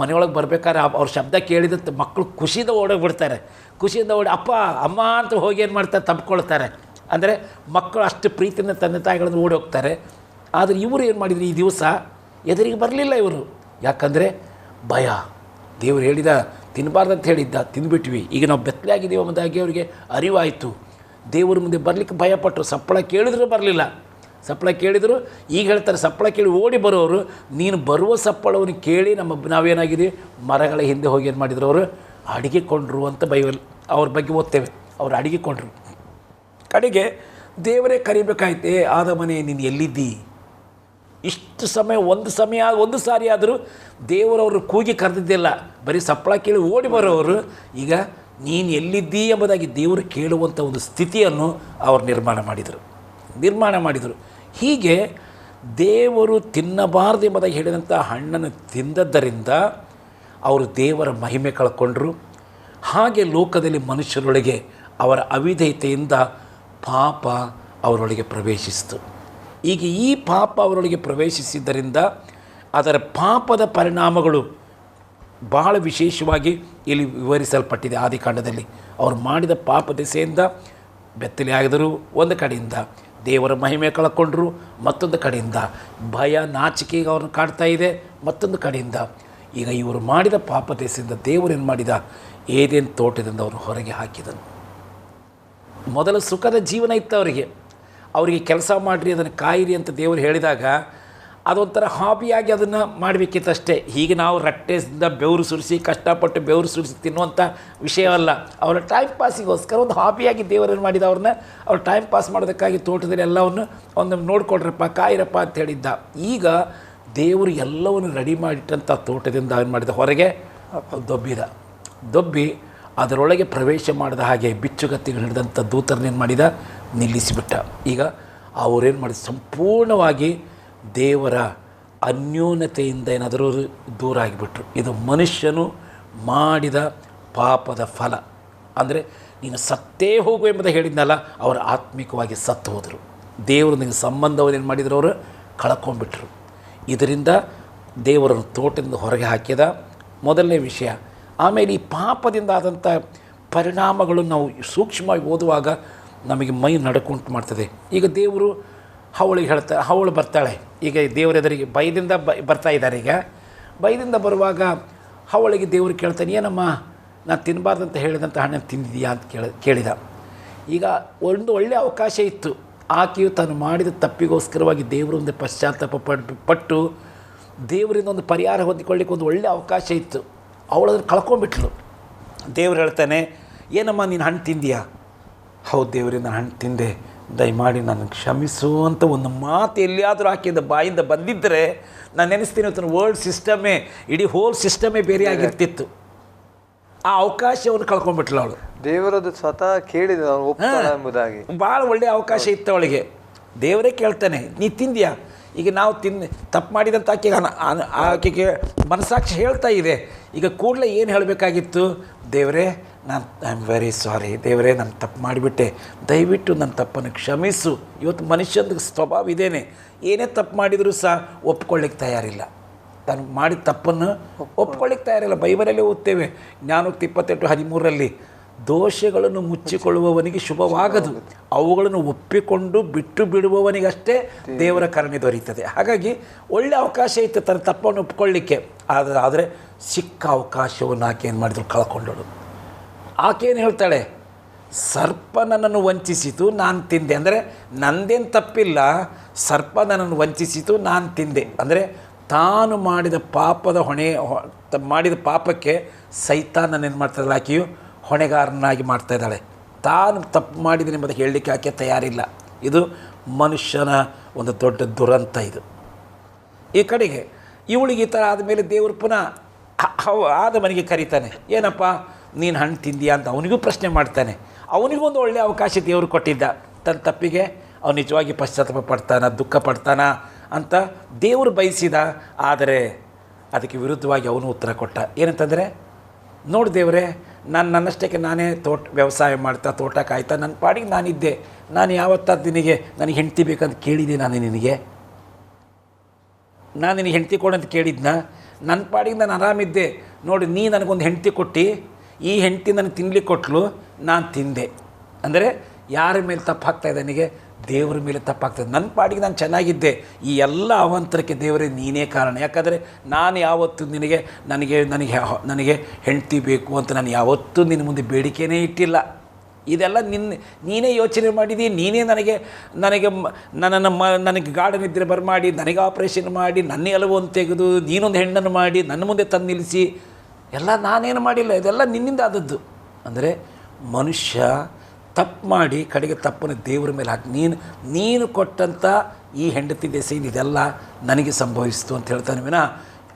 ಮನೆಯೊಳಗೆ ಬರಬೇಕಾದ್ರೆ ಅವ್ರ ಶಬ್ದ ಕೇಳಿದ ಮಕ್ಕಳು ಖುಷಿಯಿಂದ ಓಡೋಗ್ಬಿಡ್ತಾರೆ. ಖುಷಿಯಿಂದ ಅಪ್ಪ ಅಮ್ಮ ಅಂತ ಹೋಗಿ ಏನು ಮಾಡ್ತಾರೆ, ತಪ್ಪಿಕೊಳ್ತಾರೆ. ಅಂದರೆ ಮಕ್ಕಳು ಅಷ್ಟು ಪ್ರೀತಿಯಿಂದ ತಂದೆ ತಾಯಿಗಳನ್ನು ಓಡಿ ಹೋಗ್ತಾರೆ. ಆದರೆ ಇವರು ಏನು ಮಾಡಿದ್ರು, ಈ ದಿವಸ ಎದುರಿಗೆ ಬರಲಿಲ್ಲ ಇವರು. ಯಾಕಂದರೆ ಭಯ. ದೇವರು ಹೇಳಿದ ತಿನ್ನಬಾರ್ದಂತ ಹೇಳಿದ್ದ, ತಿಂದುಬಿಟ್ವಿ. ಈಗ ನಾವು ಬೆತ್ತಲೆಯಾಗಿದ್ದೀವಿ ಎಂಬುದಾಗಿ ಅವರಿಗೆ ಅರಿವಾಯಿತು. ದೇವರ ಮುಂದೆ ಬರಲಿಕ್ಕೆ ಭಯಪಟ್ಟರು. ಸಪ್ಪಳ ಕೇಳಿದರೂ ಬರಲಿಲ್ಲ. ಸಪ್ಪಳ ಕೇಳಿದರು. ಈಗ ಹೇಳ್ತಾರೆ, ಸಪ್ಪಳ ಕೇಳಿ ಓಡಿ ಬರೋರು, ನೀನು ಬರುವ ಸಪ್ಪಳವನ್ನು ಕೇಳಿ ನಾವೇನಾಗಿದ್ದೀವಿ, ಮರಗಳ ಹಿಂದೆ ಹೋಗಿ ಏನು ಮಾಡಿದ್ರು, ಅವರು ಅಡಿಗೆಕೊಂಡ್ರು ಅಂತ ಬೈಬಲ್ ಅವ್ರ ಬಗ್ಗೆ ಓದ್ತೇವೆ. ಅವರು ಅಡಿಗೆಕೊಂಡ್ರು. ಕಡೆಗೆ ದೇವರೇ ಕರಿಬೇಕಾಯ್ತೆ, ಆದಮನೆ ನೀನು ಎಲ್ಲಿದ್ದಿ? ಇಷ್ಟು ಸಮಯ ಒಂದು ಸಾರಿ ಆದರೂ ದೇವರವರು ಕೂಗಿ ಕರೆದಿದ್ದಿಲ್ಲ. ಬರೀ ಸಪ್ಪಳ ಕೇಳಿ ಓಡಿ ಬರೋರು ಈಗ ನೀನು ಎಲ್ಲಿದ್ದೀ ಎಂಬುದಾಗಿ ದೇವರು ಕೇಳುವಂಥ ಒಂದು ಸ್ಥಿತಿಯನ್ನು ಅವರು ನಿರ್ಮಾಣ ಮಾಡಿದರು. ಹೀಗೆ ದೇವರು ತಿನ್ನಬಾರದು ಎಂಬುದಾಗಿ ಹೇಳಿದಂಥ ಹಣ್ಣನ್ನು ತಿಂದದ್ದರಿಂದ ಅವರು ದೇವರ ಮಹಿಮೆ ಕಳ್ಕೊಂಡ್ರು. ಹಾಗೆ ಲೋಕದಲ್ಲಿ ಮನುಷ್ಯರೊಳಗೆ ಅವರ ಅವಿಧೇಯತೆಯಿಂದ ಪಾಪ ಅವರೊಳಗೆ ಪ್ರವೇಶಿಸಿತು. ಈಗ ಈ ಪಾಪ ಅವರೊಳಗೆ ಪ್ರವೇಶಿಸಿದ್ದರಿಂದ ಅದರ ಪಾಪದ ಪರಿಣಾಮಗಳು ಬಹಳ ವಿಶೇಷವಾಗಿ ಇಲ್ಲಿ ವಿವರಿಸಲ್ಪಟ್ಟಿದೆ. ಆದಿಕಾಂಡದಲ್ಲಿ ಅವರು ಮಾಡಿದ ಪಾಪ ದೆಸೆಯಿಂದ ಬೆತ್ತಲೆಯಾಗಿದರು ಒಂದು ಕಡೆಯಿಂದ, ದೇವರ ಮಹಿಮೆ ಕಳ್ಕೊಂಡ್ರು ಮತ್ತೊಂದು ಕಡೆಯಿಂದ, ಭಯ ನಾಚಿಕೆಗೆ ಅವ್ರನ್ನ ಕಾಡ್ತಾ ಇದೆ ಮತ್ತೊಂದು ಕಡೆಯಿಂದ. ಈಗ ಇವರು ಮಾಡಿದ ಪಾಪ ದೆಸೆಯಿಂದ ದೇವರೇನು ಮಾಡಿದ, ಏದೇನು ತೋಟದಿಂದ ಅವರು ಹೊರಗೆ ಹಾಕಿದನು. ಮೊದಲ ಸುಖದ ಜೀವನ ಇತ್ತು ಅವರಿಗೆ ಕೆಲಸ ಮಾಡಿರಿ, ಅದನ್ನು ಕಾಯಿರಿ ಅಂತ ದೇವರು ಹೇಳಿದಾಗ ಅದೊಂಥರ ಹಾಬಿಯಾಗಿ ಅದನ್ನು ಮಾಡಬೇಕಿತ್ತಷ್ಟೇ. ಹೀಗೆ ನಾವು ರಟ್ಟೆಯಿಂದ ಬೆವರು ಸುರಿಸಿ ಕಷ್ಟಪಟ್ಟು ಬೆವರು ಸುರಿಸಿ ತಿನ್ನುವಂಥ ವಿಷಯವಲ್ಲ. ಅವರ ಟೈಮ್ ಪಾಸಿಗೋಸ್ಕರ ಒಂದು ಹಾಬಿಯಾಗಿ ದೇವರನ್ನು ಮಾಡಿದ ಅವ್ರನ್ನ ಅವ್ರು ಟೈಮ್ ಪಾಸ್ ಮಾಡೋದಕ್ಕಾಗಿ ತೋಟದಲ್ಲಿ ಎಲ್ಲವನ್ನು ಒಂದು ನೋಡ್ಕೊಡ್ರಪ್ಪ ಕಾಯಿರಪ್ಪ ಅಂತ ಹೇಳಿದ್ದ. ಈಗ ದೇವರು ಎಲ್ಲವನ್ನು ರೆಡಿ ಮಾಡಿಟ್ಟಂಥ ತೋಟದಿಂದ ಏನು ಮಾಡಿದ, ಹೊರಗೆ ದೊಬ್ಬಿ ಅದರೊಳಗೆ ಪ್ರವೇಶ ಮಾಡಿದ ಹಾಗೆ ಬಿಚ್ಚುಗತ್ತಿಗಳು ಹಿಡಿದಂಥ ದೂತರನ್ನೇನು ಮಾಡಿದ, ನಿಲ್ಲಿಸಿಬಿಟ್ಟ. ಈಗ ಅವರೇನು ಮಾಡಿದ, ಸಂಪೂರ್ಣವಾಗಿ ದೇವರ ಅನ್ಯೋನ್ಯತೆಯಿಂದ ಏನಾದರೂ ದೂರ ಆಗಿಬಿಟ್ರು. ಇದು ಮನುಷ್ಯನು ಮಾಡಿದ ಪಾಪದ ಫಲ. ಅಂದರೆ ನೀನು ಸತ್ತೇ ಹೋಗು ಎಂಬುದು ಹೇಳಿದ್ನಲ್ಲ, ಅವರು ಆತ್ಮಿಕವಾಗಿ ಸತ್ತು ಹೋದರು. ದೇವರು ನಿಮಗೆ ಸಂಬಂಧವನ್ನು ಏನು ಮಾಡಿದ್ರು, ಅವರು ಕಳ್ಕೊಂಡ್ಬಿಟ್ರು. ಇದರಿಂದ ದೇವರನ್ನು ತೋಟದಿಂದ ಹೊರಗೆ ಹಾಕಿದ ಮೊದಲನೇ ವಿಷಯ. ಆಮೇಲೆ ಈ ಪಾಪದಿಂದ ಆದಂಥ ಪರಿಣಾಮಗಳು ನಾವು ಸೂಕ್ಷ್ಮವಾಗಿ ಓದುವಾಗ ನಮಗೆ ಮೈ ನಡುಕುಂಟು ಮಾಡ್ತದೆ. ಈಗ ದೇವರು ಹವಳಿಗೆ ಹವಳು ಬರ್ತಾಳೆ. ಈಗ ದೇವರೆದುರಿಗೆ ಭಯದಿಂದ ಬರ್ತಾ ಇದ್ದಾರೆ. ಈಗ ಭಯದಿಂದ ಬರುವಾಗ ಹವಳಿಗೆ ದೇವರು ಕೇಳ್ತಾನೆ, ಏನಮ್ಮ ನಾನು ತಿನ್ನಬಾರ್ದಂತ ಹೇಳಿದಂಥ ಹಣ್ಣನ್ನು ತಿಂದಿದೆಯಾ ಅಂತ ಕೇಳಿದ. ಈಗ ಒಂದು ಒಳ್ಳೆಯ ಅವಕಾಶ ಇತ್ತು. ಆಕೆಯು ತಾನು ಮಾಡಿದ ತಪ್ಪಿಗೋಸ್ಕರವಾಗಿ ದೇವರೊಂದು ಪಶ್ಚಾತ್ತಾಪ ಪಟ್ಟು ದೇವರಿಂದ ಒಂದು ಪರಿಹಾರ ಹೊಂದಿಕೊಳ್ಳಿಕ್ಕೆ ಒಂದು ಒಳ್ಳೆಯ ಅವಕಾಶ ಇತ್ತು. ಅವಳದನ್ನು ಕಳ್ಕೊಂಡ್ಬಿಟ್ಲು. ದೇವ್ರು ಹೇಳ್ತಾನೆ, ಏನಮ್ಮ ನೀನು ಹಣ್ಣು ತಿಂದೀಯಾ? ಹೌದು ದೇವರೇ, ನಾನು ಹಣ್ಣು ತಿಂದೆ, ದಯಮಾಡಿ ನನಗೆ ಕ್ಷಮಿಸು ಅಂತ ಒಂದು ಮಾತು ಎಲ್ಲಿಯಾದರೂ ಆಕೆಯಿಂದ ಬಾಯಿಂದ ಬಂದಿದ್ದರೆ ನಾನು ನೆನೆಸ್ತೀನಿ, ಇವತ್ತು ವರ್ಲ್ಡ್ ಸಿಸ್ಟಮೇ, ಇಡೀ ಹೋಲ್ ಸಿಸ್ಟಮೇ ಬೇರೆ ಆಗಿರ್ತಿತ್ತು. ಆ ಅವಕಾಶವನ್ನು ಕಳ್ಕೊಂಡ್ಬಿಟ್ಲು ಅವಳು. ದೇವರದ್ದು ಸ್ವತಃ ಕೇಳಿದ ಎಂಬುದಾಗಿ ಭಾಳ ಒಳ್ಳೆಯ ಅವಕಾಶ ಇತ್ತು ಅವಳಿಗೆ. ದೇವರೇ ಕೇಳ್ತಾನೆ, ನೀ ತಿಂದ್ಯಾ? ಈಗ ನಾವು ತಪ್ಪು ಮಾಡಿದಂಥ ಆಕೆಗೆ ಮನಸ್ಸಾಕ್ಷಿ ಹೇಳ್ತಾ ಇದೆ. ಈಗ ಕೂಡಲೇ ಏನು ಹೇಳಬೇಕಾಗಿತ್ತು, ದೇವರೇ ನಾನು ಐ ಆಮ್ ವೆರಿ ಸಾರಿ, ದೇವರೇ ನಾನು ತಪ್ಪು ಮಾಡಿಬಿಟ್ಟೆ, ದಯವಿಟ್ಟು ನನ್ನ ತಪ್ಪನ್ನು ಕ್ಷಮಿಸು. ಇವತ್ತು ಮನುಷ್ಯನ ಸ್ವಭಾವ ಇದೇನೆ, ಏನೇ ತಪ್ಪು ಮಾಡಿದರೂ ಸಹ ಒಪ್ಕೊಳ್ಳಿಕ್ಕೆ ತಯಾರಿಲ್ಲ. ತಾನು ಮಾಡಿದ ತಪ್ಪನ್ನು ಒಪ್ಕೊಳ್ಳಿಕ್ಕೆ ತಯಾರಿಲ್ಲ. ಬೈಬಲಲ್ಲೇ ಓದ್ತೇವೆ, ಜ್ಞಾನೋಕ್ತಿ 28:13 ದೋಷಗಳನ್ನು ಮುಚ್ಚಿಕೊಳ್ಳುವವನಿಗೆ ಶುಭವಾಗದು, ಅವುಗಳನ್ನು ಒಪ್ಪಿಕೊಂಡು ಬಿಟ್ಟು ಬಿಡುವವನಿಗಷ್ಟೇ ದೇವರ ಕರುಣೆ ದೊರೆಯುತ್ತದೆ. ಹಾಗಾಗಿ ಒಳ್ಳೆಯ ಅವಕಾಶ ಇತ್ತು ತನ್ನ ತಪ್ಪನ್ನು ಒಪ್ಕೊಳ್ಳಿಕ್ಕೆ. ಆದರೆ ಸಿಕ್ಕ ಅವಕಾಶವನ್ನು ಆಕೆ ಏನು ಮಾಡಿದ್ರು, ಕಳ್ಕೊಂಡಳು. ಆಕೆಯನ್ನು ಹೇಳ್ತಾಳೆ, ಸರ್ಪ ನನ್ನನ್ನು ವಂಚಿಸಿತು, ನಾನು ತಿಂದೆ. ಅಂದರೆ ನಂದೇನು ತಪ್ಪಿಲ್ಲ, ಸರ್ಪ ನನ್ನನ್ನು ವಂಚಿಸಿತು, ನಾನು ತಿಂದೆ. ಅಂದರೆ ತಾನು ಮಾಡಿದ ಪಾಪದ ಮಾಡಿದ ಪಾಪಕ್ಕೆ ಸೈತಾನನ್ನು ಏನು ಮಾಡ್ತಾರಲ್ಲ, ಆಕೆಯು ಹೊಣೆಗಾರನಾಗಿ ಮಾಡ್ತಾ ಇದ್ದಾಳೆ. ತಾನು ತಪ್ಪು ಮಾಡಿದ್ದೀನಿ ಎಂಬುದು ಹೇಳಲಿಕ್ಕೆ ಆಕೆ ತಯಾರಿಲ್ಲ. ಇದು ಮನುಷ್ಯನ ಒಂದು ದೊಡ್ಡ ದುರಂತ. ಇದು ಈ ಕಡೆಗೆ ಇವಳಿಗೆ ಈ ಥರ ಆದಮೇಲೆ ದೇವರು ಪುನಃ ಆದಮನಿಗೆ ಕರೀತಾನೆ, ಏನಪ್ಪ ನೀನು ಹಣ್ಣು ತಿಂದೀಯಾ ಅಂತ ಅವನಿಗೂ ಪ್ರಶ್ನೆ ಮಾಡ್ತಾನೆ. ಅವನಿಗೂ ಒಂದು ಒಳ್ಳೆಯ ಅವಕಾಶ ದೇವರು ಕೊಟ್ಟಿದ್ದ. ತನ್ನ ತಪ್ಪಿಗೆ ಅವನು ನಿಜವಾಗಿ ಪಶ್ಚಾತ್ತಾಪ ಪಡ್ತಾನ, ದುಃಖ ಪಡ್ತಾನ ಅಂತ ದೇವರು ಬಯಸಿದ. ಆದರೆ ಅದಕ್ಕೆ ವಿರುದ್ಧವಾಗಿ ಅವನು ಉತ್ತರ ಕೊಟ್ಟ. ಏನಂತಂದರೆ, ನೋಡಿ ದೇವರೇ, ನನ್ನಷ್ಟಕ್ಕೆ ನಾನೇ ವ್ಯವಸಾಯ ಮಾಡ್ತಾ ತೋಟ ಕಾಯ್ತಾ ನನ್ನ ಪಾಡಿಗೆ ನಾನಿದ್ದೆ. ನಾನು ಯಾವತ್ತಾದ ನನಗೆ ಹೆಂಡತಿ ಬೇಕಂತ ಕೇಳಿದೆ? ನಾನು ನಿನಗೆ ಹೆಂಡತಿ ಕೊಡಂತ ಕೇಳಿದ್ನ? ನನ್ನ ಪಾಡಿಗೆ ನಾನು ಆರಾಮಿದ್ದೆ. ನೋಡಿ, ನೀ ನನಗೊಂದು ಹೆಂಡತಿ ಕೊಟ್ಟು, ಈ ಹೆಂಡತಿ ನನಗೆ ತಿನ್ಲಿಕ್ಕೆ ಕೊಟ್ಟಲು, ನಾನು ತಿಂದೆ. ಅಂದರೆ ಯಾರ ಮೇಲೆ ತಪ್ಪು ಆಗ್ತಾಯಿದೆ? ನನಗೆ ದೇವರ ಮೇಲೆ ತಪ್ಪಾಗ್ತದೆ. ನನ್ನ ಪಾಡಿಗೆ ನಾನು ಚೆನ್ನಾಗಿದ್ದೆ. ಈ ಎಲ್ಲ ಅವಾಂತರಕ್ಕೆ ದೇವರೇ ನೀನೇ ಕಾರಣ. ಯಾಕಂದರೆ ನಾನು ಯಾವತ್ತೂ ನನಗೆ ಹೆಂಡತಿ ಬೇಕು ಅಂತ ನಾನು ಯಾವತ್ತೂ ನಿನ್ನ ಮುಂದೆ ಬೇಡಿಕೆನೇ ಇಟ್ಟಿಲ್ಲ. ಇದೆಲ್ಲ ನೀನೇ ಯೋಚನೆ ಮಾಡಿದಿ. ನೀನೇ ನನಗೆ ಗಾರ್ಡನ್ ಇದ್ದರೆ ಬರಮಾಡಿ, ನನಗೆ ಆಪ್ರೇಷನ್ ಮಾಡಿ, ನನ್ನ ಎಲುವನ್ನು ತೆಗೆದು ನೀನೊಂದು ಹೆಣ್ಣನ್ನು ಮಾಡಿ ನನ್ನ ಮುಂದೆ ತಂದು ನಿಲ್ಲಿಸಿ, ಎಲ್ಲ ನಾನೇನು ಮಾಡಿಲ್ಲ, ಇದೆಲ್ಲ ನಿನ್ನಿಂದ ಆದದ್ದು. ಅಂದರೆ ಮನುಷ್ಯ ತಪ್ಪು ಮಾಡಿ ಕಡೆಗೆ ತಪ್ಪನ್ನು ದೇವರ ಮೇಲೆ ಹಾಕಿ, ನೀನು ಕೊಟ್ಟಂಥ ಈ ಹೆಂಡತಿ ದೆಸೆಯಿಂದ ಇದೆಲ್ಲ ನನಗೆ ಸಂಭವಿಸ್ತು ಅಂತ ಹೇಳ್ತಾನೆ ವಿನ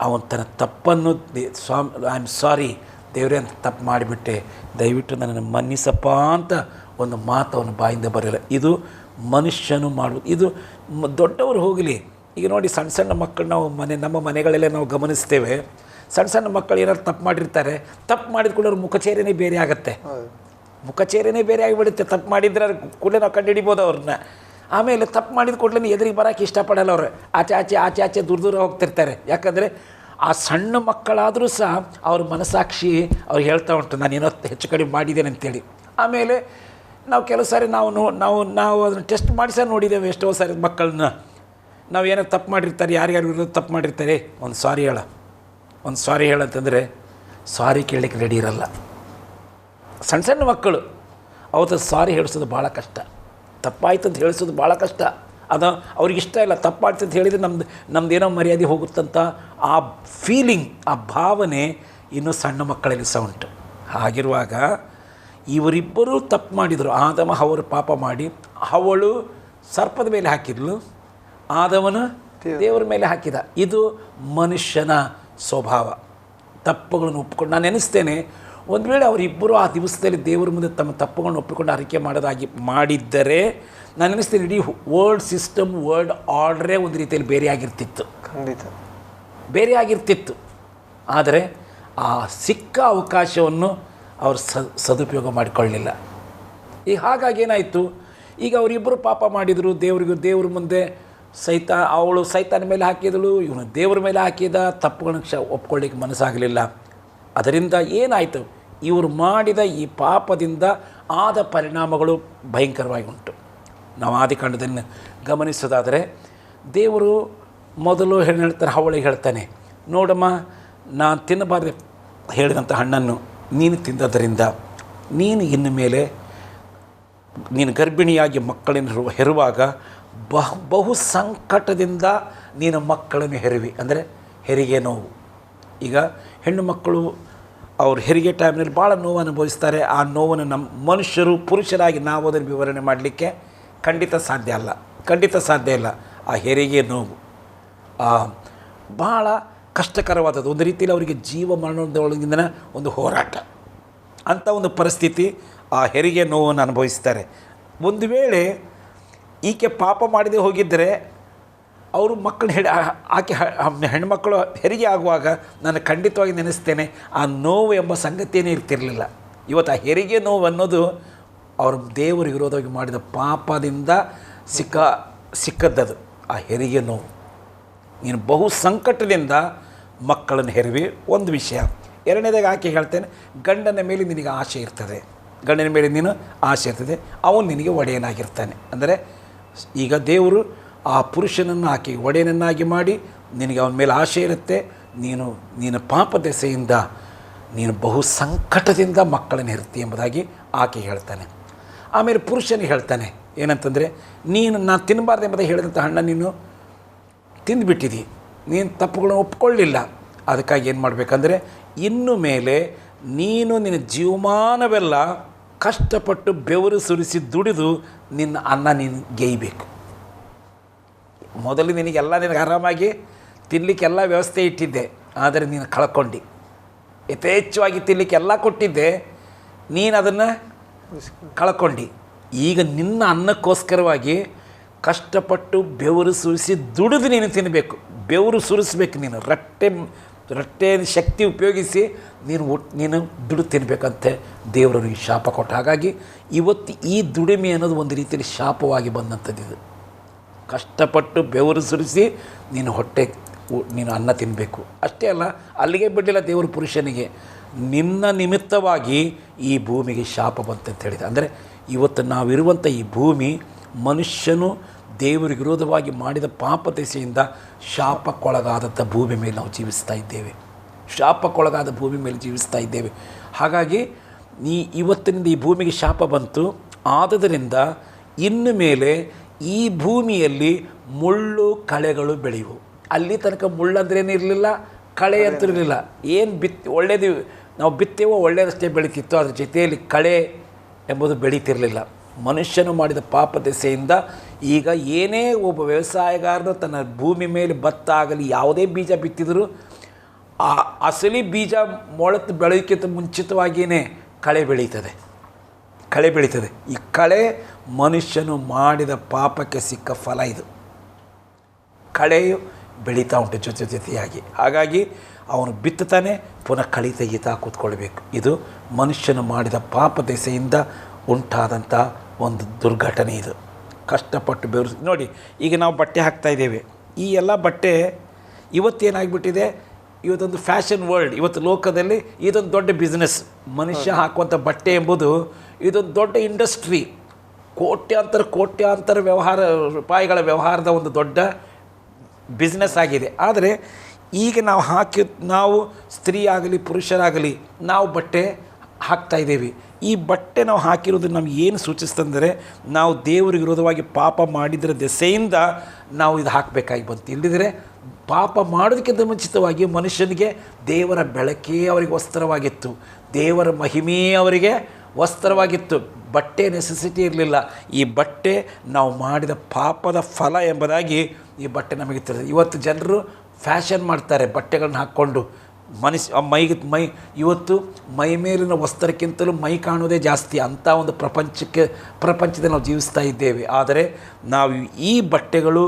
ಅವನು ತನ್ನ ತಪ್ಪನ್ನು ಐ ಆಮ್ ಸಾರಿ ದೇವರೇ ಅಂತ ತಪ್ಪು ಮಾಡಿಬಿಟ್ಟೆ, ದಯವಿಟ್ಟು ನನ್ನನ್ನು ಮನ್ನಿಸಪ್ಪ ಅಂತ ಒಂದು ಮಾತು ಅವನ ಬಾಯಿಂದ ಬರಲ್ಲ. ಇದು ಮನುಷ್ಯನು ಮಾಡುವುದು. ಇದು ದೊಡ್ಡವರು ಹೋಗಲಿ. ಈಗ ನೋಡಿ, ಸಣ್ಣ ಸಣ್ಣ ಮಕ್ಕಳು ನಾವು ನಮ್ಮ ಮನೆಗಳಲ್ಲೇ ನಾವು ಗಮನಿಸ್ತೇವೆ. ಸಣ್ಣ ಸಣ್ಣ ಮಕ್ಕಳು ಏನಾದ್ರು ತಪ್ಪು ಮಾಡಿರ್ತಾರೆ, ತಪ್ಪು ಮಾಡಿದ ಕೂಡ ಅವ್ರ ಮುಖಚೇರೆನೇ ಬೇರೆ ಆಗುತ್ತೆ. ಮುಖಚೇರೆನೇ ಬೇರೆ ಆಗಿಬಿಡುತ್ತೆ. ತಪ್ಪು ಮಾಡಿದ್ರೆ ಕೂಡಲೇ ನಾವು ಕಂಡು ಹಿಡಿಬೋದು ಅವ್ರನ್ನ. ಆಮೇಲೆ ತಪ್ಪು ಮಾಡಿದ ಕೂಡಲೇ ಎದುರಿಗೆ ಬರೋಕ್ಕೆ ಇಷ್ಟಪಡಲ್ಲ ಅವರು. ಆಚೆ ದೂರ ಹೋಗ್ತಿರ್ತಾರೆ. ಯಾಕಂದರೆ ಆ ಸಣ್ಣ ಮಕ್ಕಳಾದರೂ ಸಹ ಅವ್ರ ಮನಸ್ಸಾಕ್ಷಿ ಅವ್ರು ಹೇಳ್ತಾ ಉಂಟು, ನಾನೇನೋ ಹೆಚ್ಚು ಕಡಿಮೆ ಮಾಡಿದ್ದೇನೆ ಅಂತೇಳಿ. ಆಮೇಲೆ ನಾವು ಕೆಲವು ಸಾರಿ ನಾವು ಅದನ್ನು ಟೆಸ್ಟ್ ಮಾಡಿ ಸಹ ನೋಡಿದ್ದೇವೆ. ಎಷ್ಟೋ ಸಾರಿ ಮಕ್ಕಳನ್ನ ನಾವು ಏನೋ ತಪ್ಪು ಮಾಡಿರ್ತಾರೆ, ಯಾರ್ಯಾರು ವಿರೋಧ ತಪ್ಪು ಮಾಡಿರ್ತಾರೆ, ಒಂದು ಸಾರಿ ಹೇಳಂತಂದರೆ ಸಾರಿ ಕೇಳಲಿಕ್ಕೆ ರೆಡಿ ಇರಲ್ಲ. ಸಣ್ಣ ಸಣ್ಣ ಮಕ್ಕಳು ಅವತ್ತು ಸಾರಿ ಹೇಳಿಸೋದು ಭಾಳ ಕಷ್ಟ. ತಪ್ಪಾಯ್ತು ಅಂತ ಹೇಳಿಸೋದು ಭಾಳ ಕಷ್ಟ. ಅದು ಅವ್ರಿಗೆ ಇಷ್ಟ ಇಲ್ಲ. ತಪ್ಪು ಮಾಡ್ತಿ ಅಂತ ಹೇಳಿದರೆ ನಮ್ಮದೇನೋ ಮರ್ಯಾದೆ ಹೋಗುತ್ತಂತ ಆ ಫೀಲಿಂಗ್, ಆ ಭಾವನೆ ಇನ್ನೂ ಸಣ್ಣ ಮಕ್ಕಳಲ್ಲಿ ಸಹ ಉಂಟು. ಹಾಗಿರುವಾಗ ಇವರಿಬ್ಬರೂ ತಪ್ಪು ಮಾಡಿದರು. ಆದಮ ಹವ್ವಳು ಪಾಪ ಮಾಡಿ, ಹವ್ವಳು ಸರ್ಪದ ಮೇಲೆ ಹಾಕಿದ್ಲು, ಆದಮನು ದೇವರ ಮೇಲೆ ಹಾಕಿದ. ಇದು ಮನುಷ್ಯನ ಸ್ವಭಾವ. ತಪ್ಪುಗಳನ್ನು ಒಪ್ಪಿಕೊಂಡು ನಾನು ನೆನೆಸ್ತೇನೆ, ಒಂದು ವೇಳೆ ಅವರಿಬ್ಬರು ಆ ದಿವಸದಲ್ಲಿ ದೇವರ ಮುಂದೆ ತಮ್ಮ ತಪ್ಪುಗಳನ್ನು ಒಪ್ಪಿಕೊಂಡು ಅರಿಕೆ ಮಾಡೋದಾಗಿ ಮಾಡಿದ್ದರೆ ನಾನು ನೆನೆಸ್ತೇನೆ ಇಡೀ ವರ್ಲ್ಡ್ ಸಿಸ್ಟಮ್, ವರ್ಲ್ಡ್ ಆರ್ಡ್ರೇ ಒಂದು ರೀತಿಯಲ್ಲಿ ಬೇರೆ ಆಗಿರ್ತಿತ್ತು, ಖಂಡಿತ ಬೇರೆ ಆಗಿರ್ತಿತ್ತು. ಆದರೆ ಆ ಸಿಕ್ಕ ಅವಕಾಶವನ್ನು ಅವರು ಸದುಪಯೋಗ ಮಾಡಿಕೊಳ್ಳಲಿಲ್ಲ. ಈಗ ಹಾಗಾಗಿ ಏನಾಯಿತು, ಈಗ ಅವರಿಬ್ಬರು ಪಾಪ ಮಾಡಿದರು, ದೇವ್ರ ಮುಂದೆ ಅವಳು ಸೈತಾನ ಮೇಲೆ ಹಾಕಿದಳು, ಇವನು ದೇವ್ರ ಮೇಲೆ ಹಾಕಿದ. ತಪ್ಪುಗಳನ್ನು ಒಪ್ಕೊಳ್ಳಿಕ್ಕೆ ಮನಸ್ಸಾಗಲಿಲ್ಲ. ಅದರಿಂದ ಏನಾಯಿತು, ಇವರು ಮಾಡಿದ ಈ ಪಾಪದಿಂದ ಆದ ಪರಿಣಾಮಗಳು ಭಯಂಕರವಾಗಿ ಉಂಟು. ನಾವು ಆದಿಕಾಂಡದಲ್ಲಿ ಗಮನಿಸೋದಾದರೆ ದೇವರು ಮೊದಲು ಹೇಳ್ತಾರೆ, ಹವ್ವಳಿಗೆ ಹೇಳ್ತಾನೆ, ನೋಡಮ್ಮ, ನಾನು ತಿನ್ನಬಾರ್ದು ಹೇಳಿದಂಥ ಹಣ್ಣನ್ನು ನೀನು ತಿಂದದರಿಂದ ನೀನು ಇನ್ನು ಮೇಲೆ ನೀನು ಗರ್ಭಿಣಿಯಾಗಿ ಮಕ್ಕಳನ್ನು ಹೆರುವಾಗ ಬಹು ಸಂಕಟದಿಂದ ನೀನು ಮಕ್ಕಳನ್ನು ಹೆರುವಿ. ಅಂದರೆ ಹೆರಿಗೆ ನೋವು. ಈಗ ಹೆಣ್ಣು ಮಕ್ಕಳು ಅವ್ರ ಹೆರಿಗೆ ಟೈಮ್ನಲ್ಲಿ ಭಾಳ ನೋವು ಅನುಭವಿಸ್ತಾರೆ. ಆ ನೋವನ್ನು ನಮ್ಮ ಮನುಷ್ಯರು ಪುರುಷರಾಗಿ ನಾವು ಅದನ್ನು ವಿವರಣೆ ಮಾಡಲಿಕ್ಕೆ ಖಂಡಿತ ಸಾಧ್ಯ ಇಲ್ಲ. ಆ ಹೆರಿಗೆ ನೋವು ಭಾಳ ಕಷ್ಟಕರವಾದದ್ದು. ಒಂದು ರೀತಿಯಲ್ಲಿ ಅವರಿಗೆ ಜೀವ ಮರಣದೊಳಗಿಂದ ಒಂದು ಹೋರಾಟ, ಅಂಥ ಒಂದು ಪರಿಸ್ಥಿತಿ. ಆ ಹೆರಿಗೆ ನೋವನ್ನು ಅನುಭವಿಸ್ತಾರೆ. ಒಂದು ವೇಳೆ ಈಕೆ ಪಾಪ ಮಾಡದೆ ಹೋಗಿದ್ದರೆ ಅವರು ಮಕ್ಕಳು ಆಕೆ ಹೆಣ್ಮಕ್ಕಳು ಹೆರಿಗೆ ಆಗುವಾಗ ನಾನು ಖಂಡಿತವಾಗಿ ನೆನೆಸ್ತೇನೆ, ಆ ನೋವು ಎಂಬ ಸಂಗತಿಯೇ ಇರ್ತಿರಲಿಲ್ಲ. ಇವತ್ತು ಆ ಹೆರಿಗೆ ನೋವು ಅನ್ನೋದು ಅವರು ದೇವರು ವಿರೋಧವಾಗಿ ಮಾಡಿದ ಪಾಪದಿಂದ ಸಿಕ್ಕದ್ದದು. ಆ ಹೆರಿಗೆ ನೋವು, ನೀನು ಬಹು ಸಂಕಟದಿಂದ ಮಕ್ಕಳನ್ನು ಹೆರುವಿ, ಒಂದು ವಿಷಯ. ಎರಡನೇದಾಗಿ ಆಕೆ ಹೇಳ್ತೇನೆ, ಗಂಡನ ಮೇಲೆ ನಿನಗೆ ಆಸೆ ಇರ್ತದೆ, ಗಂಡನ ಮೇಲೆ ನೀನು ಆಸೆ ಇರ್ತದೆ, ಅವನು ನಿನಗೆ ಒಡೆಯನಾಗಿರ್ತಾನೆ. ಅಂದರೆ ಈಗ ದೇವರು ಆ ಪುರುಷನನ್ನು ಆಕೆಗೆ ಒಡೆಯನನ್ನಾಗಿ ಮಾಡಿ ನಿನಗೆ ಅವನ ಮೇಲೆ ಆಸೆ ಇರುತ್ತೆ, ನೀನು ಪಾಪ ದೆಸೆಯಿಂದ ನೀನು ಬಹು ಸಂಕಟದಿಂದ ಮಕ್ಕಳನ್ನು ಹೆರ್ತಿ ಎಂಬುದಾಗಿ ಆಕೆ ಹೇಳ್ತಾನೆ. ಆಮೇಲೆ ಪುರುಷನಿಗೆ ಹೇಳ್ತಾನೆ ಏನಂತಂದರೆ, ನಾನು ತಿನ್ನಬಾರ್ದು ಎಂಬುದಾಗಿ ಹೇಳಿದಂಥ ಹಣ್ಣ ನೀನು ತಿಂದುಬಿಟ್ಟಿದ್ದಿ, ನೀನು ತಪ್ಪುಗಳನ್ನು ಒಪ್ಕೊಳ್ಳಿಲ್ಲ. ಅದಕ್ಕಾಗಿ ಏನು ಮಾಡಬೇಕಂದ್ರೆ, ಇನ್ನು ಮೇಲೆ ನಿನ್ನ ಜೀವಮಾನವೆಲ್ಲ ಕಷ್ಟಪಟ್ಟು ಬೆವರು ಸುರಿಸಿ ದುಡಿದು ನಿನ್ನ ಅನ್ನ ನೀನು ಗೇಯಬೇಕು. ಮೊದಲು ನಿನಗೆ ಆರಾಮಾಗಿ ತಿನ್ನಲಿಕ್ಕೆಲ್ಲ ವ್ಯವಸ್ಥೆ ಇಟ್ಟಿದ್ದೆ, ಆದರೆ ನೀನು ಕಳ್ಕೊಂಡು ಯಥೇಚ್ಛವಾಗಿ ತಿನ್ನಲಿಕ್ಕೆಲ್ಲ ಕೊಟ್ಟಿದ್ದೆ, ನೀನು ಅದನ್ನು ಕಳ್ಕೊಂಡು. ಈಗ ನಿನ್ನ ಅನ್ನಕ್ಕೋಸ್ಕರವಾಗಿ ಕಷ್ಟಪಟ್ಟು ಬೆವರು ಸುರಿಸಿ ದುಡಿದು ನೀನು ತಿನ್ನಬೇಕು. ಬೆವರು ಸುರಿಸ್ಬೇಕು, ನೀನು ರಟ್ಟೆ ಶಕ್ತಿ ಉಪಯೋಗಿಸಿ ನೀನು ದುಡಿದು ತಿನ್ನಬೇಕಂತೆ ದೇವರವರಿಗೆ ಶಾಪ ಕೊಟ್ಟ. ಹಾಗಾಗಿ ಇವತ್ತು ಈ ದುಡಿಮೆ ಅನ್ನೋದು ಒಂದು ರೀತಿಯಲ್ಲಿ ಶಾಪವಾಗಿ ಬಂದಂಥದ್ದು. ಇದು ಕಷ್ಟಪಟ್ಟು ಬೆವರು ಸುರಿಸಿ ನೀನು ಅನ್ನ ತಿನ್ನಬೇಕು. ಅಷ್ಟೇ ಅಲ್ಲ, ಅಲ್ಲಿಗೆ ಬಿಡಲಿಲ್ಲ ದೇವರು ಪುರುಷನಿಗೆ, ನಿನ್ನ ನಿಮಿತ್ತವಾಗಿ ಈ ಭೂಮಿಗೆ ಶಾಪ ಬಂತಂತ ಹೇಳಿದೆ. ಅಂದರೆ ಇವತ್ತು ನಾವಿರುವಂಥ ಈ ಭೂಮಿ ಮನುಷ್ಯನು ದೇವರಿಗೆ ವಿರೋಧವಾಗಿ ಮಾಡಿದ ಪಾಪ ದೆಸೆಯಿಂದ ಶಾಪಕ್ಕೊಳಗಾದಂಥ ಭೂಮಿ ಮೇಲೆ ನಾವು ಜೀವಿಸ್ತಾ ಇದ್ದೇವೆ. ಶಾಪಕ್ಕೊಳಗಾದ ಭೂಮಿ ಮೇಲೆ ಜೀವಿಸ್ತಾ ಇದ್ದೇವೆ. ಹಾಗಾಗಿ ಇವತ್ತಿನಿಂದ ಈ ಭೂಮಿಗೆ ಶಾಪ ಬಂತು. ಆದುದರಿಂದ ಇನ್ನು ಮೇಲೆ ಈ ಭೂಮಿಯಲ್ಲಿ ಮುಳ್ಳು ಕಳೆಗಳು ಬೆಳೆಯುವು. ಅಲ್ಲಿ ತನಕ ಮುಳ್ಳಂದ್ರೇನು ಇರಲಿಲ್ಲ, ಕಳೆ ಅಂತೂ ಇರಲಿಲ್ಲ. ಏನು ಒಳ್ಳೆಯದು ನಾವು ಬಿತ್ತೇವೋ ಒಳ್ಳೆಯದಷ್ಟೇ ಬೆಳೀತಿತ್ತು, ಅದ್ರ ಜೊತೆಯಲ್ಲಿ ಕಳೆ ಎಂಬುದು ಬೆಳೀತಿರಲಿಲ್ಲ. ಮನುಷ್ಯನು ಮಾಡಿದ ಪಾಪ ದೆಸೆಯಿಂದ ಈಗ ಏನೇ ಒಬ್ಬ ವ್ಯವಸಾಯಗಾರನು ತನ್ನ ಭೂಮಿ ಮೇಲೆ ಭತ್ತ ಆಗಲಿ ಯಾವುದೇ ಬೀಜ ಬಿತ್ತಿದರೂ ಆ ಅಸಲಿ ಬೀಜ ಮೊಳತು ಬೆಳೆಯೋಕ್ಕಿಂತ ಮುಂಚಿತವಾಗಿಯೇ ಕಳೆ ಬೆಳೀತದೆ. ಈ ಕಳೆ ಮನುಷ್ಯನು ಮಾಡಿದ ಪಾಪಕ್ಕೆ ಸಿಕ್ಕ ಫಲ. ಇದು ಕಳೆಯು ಬೆಳೀತಾ ಉಂಟು ಜೊತೆಯಾಗಿ. ಹಾಗಾಗಿ ಅವನು ಬಿತ್ತುತ್ತಾನೆ, ಪುನಃ ಕಳೆ ತೆಗಿತಾ ಕೂತ್ಕೊಳ್ಬೇಕು. ಇದು ಮನುಷ್ಯನು ಮಾಡಿದ ಪಾಪ ದೆಸೆಯಿಂದ ಉಂಟಾದಂಥ ಒಂದು ದುರ್ಘಟನೆ. ಇದು ಕಷ್ಟಪಟ್ಟು ಬೆವರು ನೋಡಿ. ಈಗ ನಾವು ಬಟ್ಟೆ ಹಾಕ್ತಾಯಿದ್ದೇವೆ, ಈ ಎಲ್ಲ ಬಟ್ಟೆ ಇವತ್ತೇನಾಗಿಬಿಟ್ಟಿದೆ, ಇವತ್ತೊಂದು ಫ್ಯಾಷನ್ ವರ್ಲ್ಡ್. ಇವತ್ತು ಲೋಕದಲ್ಲಿ ಇದೊಂದು ದೊಡ್ಡ ಬಿಸ್ನೆಸ್. ಮನುಷ್ಯ ಹಾಕುವಂಥ ಬಟ್ಟೆ ಎಂಬುದು ಇದೊಂದು ದೊಡ್ಡ ಇಂಡಸ್ಟ್ರಿ. ಕೋಟ್ಯಾಂತರ ರೂಪಾಯಿಗಳ ವ್ಯವಹಾರದ ಒಂದು ದೊಡ್ಡ ಬಿಸ್ನೆಸ್ ಆಗಿದೆ. ಆದರೆ ಈಗ ನಾವು ಸ್ತ್ರೀ ಆಗಲಿ ಪುರುಷರಾಗಲಿ ನಾವು ಬಟ್ಟೆ ಹಾಕ್ತಾ ಇದ್ದೇವೆ. ಈ ಬಟ್ಟೆ ನಾವು ಹಾಕಿರೋದು ನಮ್ಗೆ ಏನು ಸೂಚಿಸ್ತಂದರೆ ನಾವು ದೇವರಿಗೆ ವಿರೋಧವಾಗಿ ಪಾಪ ಮಾಡಿದ್ರ ದೆಸೆಯಿಂದ ನಾವು ಇದು ಹಾಕಬೇಕಾಗಿ ಬಂತು. ಇಲ್ಲದಿದ್ದರೆ ಪಾಪ ಮಾಡೋದಕ್ಕಿಂತ ಮುಂಚಿತವಾಗಿ ಮನುಷ್ಯನಿಗೆ ದೇವರ ಬೆಳಕೇ ಅವರಿಗೆ ವಸ್ತ್ರವಾಗಿತ್ತು, ದೇವರ ಮಹಿಮೆಯೇ ಅವರಿಗೆ ವಸ್ತ್ರವಾಗಿತ್ತು. ಬಟ್ಟೆ ನೆಸೆಸಿಟಿ ಇರಲಿಲ್ಲ. ಈ ಬಟ್ಟೆ ನಾವು ಮಾಡಿದ ಪಾಪದ ಫಲ ಎಂಬುದಾಗಿ ಈ ಬಟ್ಟೆ ನಮಗೆ ತಿಳಿದಿದೆ. ಇವತ್ತು ಜನರು ಫ್ಯಾಷನ್ ಮಾಡ್ತಾರೆ ಬಟ್ಟೆಗಳನ್ನ ಹಾಕ್ಕೊಂಡು. ಮೈ ಇವತ್ತು ಮೈ ಮೇಲಿನ ವಸ್ತ್ರಕ್ಕಿಂತಲೂ ಮೈ ಕಾಣೋದೇ ಜಾಸ್ತಿ. ಅಂಥ ಒಂದು ಪ್ರಪಂಚದಲ್ಲಿ ನಾವು ಜೀವಿಸ್ತಾ ಇದ್ದೇವೆ. ಆದರೆ ನಾವು ಈ ಬಟ್ಟೆಗಳು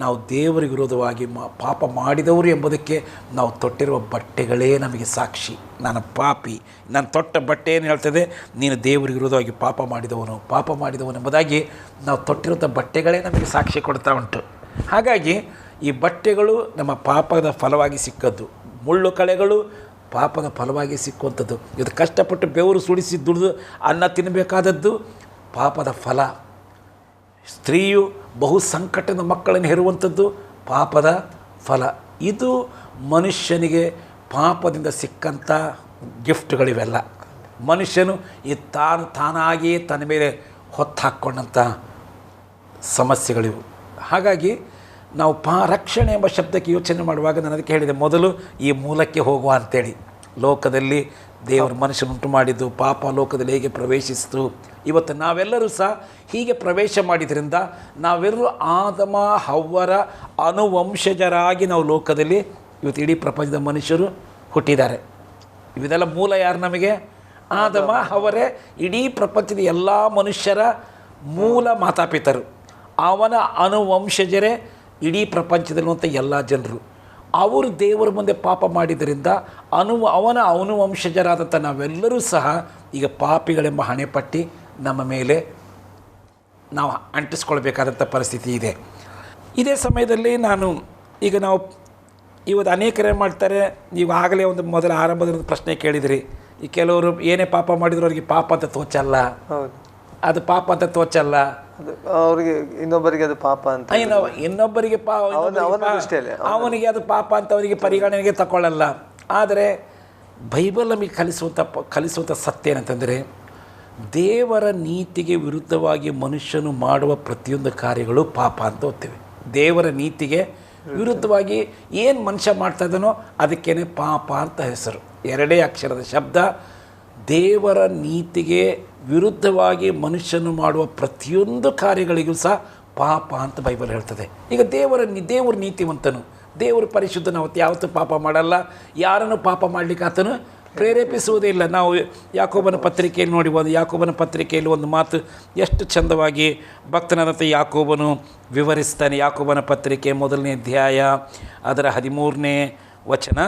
ನಾವು ದೇವರಿಗೆ ವಿರೋಧವಾಗಿ ಪಾಪ ಮಾಡಿದವರು ಎಂಬುದಕ್ಕೆ ನಾವು ತೊಟ್ಟಿರುವ ಬಟ್ಟೆಗಳೇ ನಮಗೆ ಸಾಕ್ಷಿ. ನಾನು ಪಾಪಿ, ನಾನು ತೊಟ್ಟ ಬಟ್ಟೆ ಏನು ಹೇಳ್ತದೆ, ನೀನು ದೇವರಿಗೆ ವಿರೋಧವಾಗಿ ಪಾಪ ಮಾಡಿದವನು ಎಂಬುದಾಗಿ ನಾವು ತೊಟ್ಟಿರುವಂಥ ಬಟ್ಟೆಗಳೇ ನಮಗೆ ಸಾಕ್ಷಿ ಕೊಡ್ತಾ ಉಂಟು. ಹಾಗಾಗಿ ಈ ಬಟ್ಟೆಗಳು ನಮ್ಮ ಪಾಪದ ಫಲವಾಗಿ ಸಿಕ್ಕದ್ದು. ಮುಳ್ಳು ಕಳೆಗಳು ಪಾಪದ ಫಲವಾಗಿ ಸಿಕ್ಕುವಂಥದ್ದು. ಇದು ಕಷ್ಟಪಟ್ಟು ಬೆವರು ಸುಡಿಸಿ ದುಡಿದು ಅನ್ನ ತಿನ್ನಬೇಕಾದದ್ದು ಪಾಪದ ಫಲ. ಸ್ತ್ರೀಯು ಬಹು ಸಂಕಟದ ಮಕ್ಕಳನ್ನು ಹೆರುವಂಥದ್ದು ಪಾಪದ ಫಲ. ಇದು ಮನುಷ್ಯನಿಗೆ ಪಾಪದಿಂದ ಸಿಕ್ಕಂಥ ಗಿಫ್ಟ್ಗಳಿವೆಲ್ಲ. ಮನುಷ್ಯನು ಈ ತಾನಾಗಿಯೇ ತನ್ನ ಮೇಲೆ ಹೊತ್ತು ಹಾಕ್ಕೊಂಡಂಥ ಸಮಸ್ಯೆಗಳಿವು. ಹಾಗಾಗಿ ನಾವು ರಕ್ಷಣೆ ಎಂಬ ಶಬ್ದಕ್ಕೆ ಯೋಚನೆ ಮಾಡುವಾಗ ನಾನು ಅದಕ್ಕೆ ಹೇಳಿದೆ, ಮೊದಲು ಈ ಮೂಲಕ್ಕೆ ಹೋಗುವ ಅಂಥೇಳಿ. ಲೋಕದಲ್ಲಿ ದೇವರು ಮನುಷ್ಯನುಂಟು ಮಾಡಿದ್ದು, ಪಾಪ ಲೋಕದಲ್ಲಿ ಹೇಗೆ ಪ್ರವೇಶಿಸಿತು. ಇವತ್ತು ನಾವೆಲ್ಲರೂ ಸಹ ಹೀಗೆ ಪ್ರವೇಶ ಮಾಡಿದ್ರಿಂದ ನಾವೆಲ್ಲರೂ ಆದಮ ಹವ್ವರ ಅನುವಂಶಜರಾಗಿ ನಾವು ಲೋಕದಲ್ಲಿ ಇವತ್ತು ಇಡೀ ಪ್ರಪಂಚದ ಮನುಷ್ಯರು ಹುಟ್ಟಿದ್ದಾರೆ. ಇವೆಲ್ಲ ಮೂಲ ಯಾರು ನಮಗೆ? ಆದಮ ಹವ್ವರೇ ಇಡೀ ಪ್ರಪಂಚದ ಎಲ್ಲ ಮನುಷ್ಯರ ಮೂಲ ಮಾತಾಪಿತರು. ಅವನ ಅನುವಂಶಜರೇ ಇಡೀ ಪ್ರಪಂಚದಲ್ಲಿರುವಂಥ ಎಲ್ಲ ಜನರು. ಅವರು ದೇವರ ಮುಂದೆ ಪಾಪ ಮಾಡಿದ್ದರಿಂದ ಅವನ ಅನುವಂಶಜರಾದಂಥ ನಾವೆಲ್ಲರೂ ಸಹ ಈಗ ಪಾಪಿಗಳೆಂಬ ಹಣೆಪಟ್ಟಿ ನಮ್ಮ ಮೇಲೆ ನಾವು ಅಂಟಿಸ್ಕೊಳ್ಬೇಕಾದಂಥ ಪರಿಸ್ಥಿತಿ ಇದೆ. ಇದೇ ಸಮಯದಲ್ಲಿ ನಾವು ಇವತ್ತು ಅನೇಕರೇ ಮಾಡ್ತಾರೆ. ನೀವು ಆಗಲೇ ಒಂದು ಮೊದಲ ಆರಂಭದ ಪ್ರಶ್ನೆ ಕೇಳಿದಿರಿ, ಈ ಕೆಲವರು ಏನೇ ಪಾಪ ಮಾಡಿದ್ರು ಅವ್ರಿಗೆ ಪಾಪ ಅಂತ ತೋಚಲ್ಲ. ಹೌದು, ಅದು ಪಾಪ ಅಂತ ತೋಚಲ್ಲ. ಅವರಿಗೆ ಇನ್ನೊಬ್ಬರಿಗೆ ಅದು ಪಾಪ ಅಂತ, ಇನ್ನೊಬ್ಬರಿಗೆ ಅವನಿಗೆ ಅದು ಪಾಪ ಅಂತ ಅವನಿಗೆ ಪರಿಗಣನೆಗೆ ತಗೊಳ್ಳಲ್ಲ. ಆದರೆ ಬೈಬಲ್ ನಮಗೆ ಕಲಿಸುವಂಥ ಸತ್ಯ ಏನಂತಂದರೆ, ದೇವರ ನೀತಿಗೆ ವಿರುದ್ಧವಾಗಿ ಮನುಷ್ಯನು ಮಾಡುವ ಪ್ರತಿಯೊಂದು ಕಾರ್ಯಗಳು ಪಾಪ ಅಂತ ಓದ್ತೇವೆ. ದೇವರ ನೀತಿಗೆ ವಿರುದ್ಧವಾಗಿ ಏನು ಮನುಷ್ಯ ಮಾಡ್ತಾ ಇದ್ದಾನೋ ಅದಕ್ಕೇನೆ ಪಾಪ ಅಂತ ಹೆಸರು. ಎರಡೇ ಅಕ್ಷರದ ಶಬ್ದ. ದೇವರ ನೀತಿಗೆ ವಿರುದ್ಧವಾಗಿ ಮನುಷ್ಯನು ಮಾಡುವ ಪ್ರತಿಯೊಂದು ಕಾರ್ಯಗಳಿಗೂ ಸಹ ಪಾಪ ಅಂತ ಬೈಬಲ್ ಹೇಳ್ತದೆ. ಈಗ ದೇವರ ನೀತಿವಂತನು, ದೇವರು ಪರಿಶುದ್ಧನ, ಅವತ್ತು ಯಾವತ್ತೂ ಪಾಪ ಮಾಡಲ್ಲ, ಯಾರನ್ನು ಪಾಪ ಮಾಡಲಿಕ್ಕೆ ಆತನು ಪ್ರೇರೇಪಿಸುವುದೇ ಇಲ್ಲ. ನಾವು ಯಾಕೋಬನ ಪತ್ರಿಕೆಯಲ್ಲಿ ನೋಡಿ, ಯಾಕೋಬನ ಪತ್ರಿಕೆಯಲ್ಲಿ ಒಂದು ಮಾತು ಎಷ್ಟು ಚಂದವಾಗಿ ಭಕ್ತನಾದಂಥ ಯಾಕೋಬನು ವಿವರಿಸ್ತಾನೆ. ಯಾಕೋಬನ ಪತ್ರಿಕೆ 1ನೇ ಅಧ್ಯಾಯ ಅದರ 13ನೇ ವಚನ,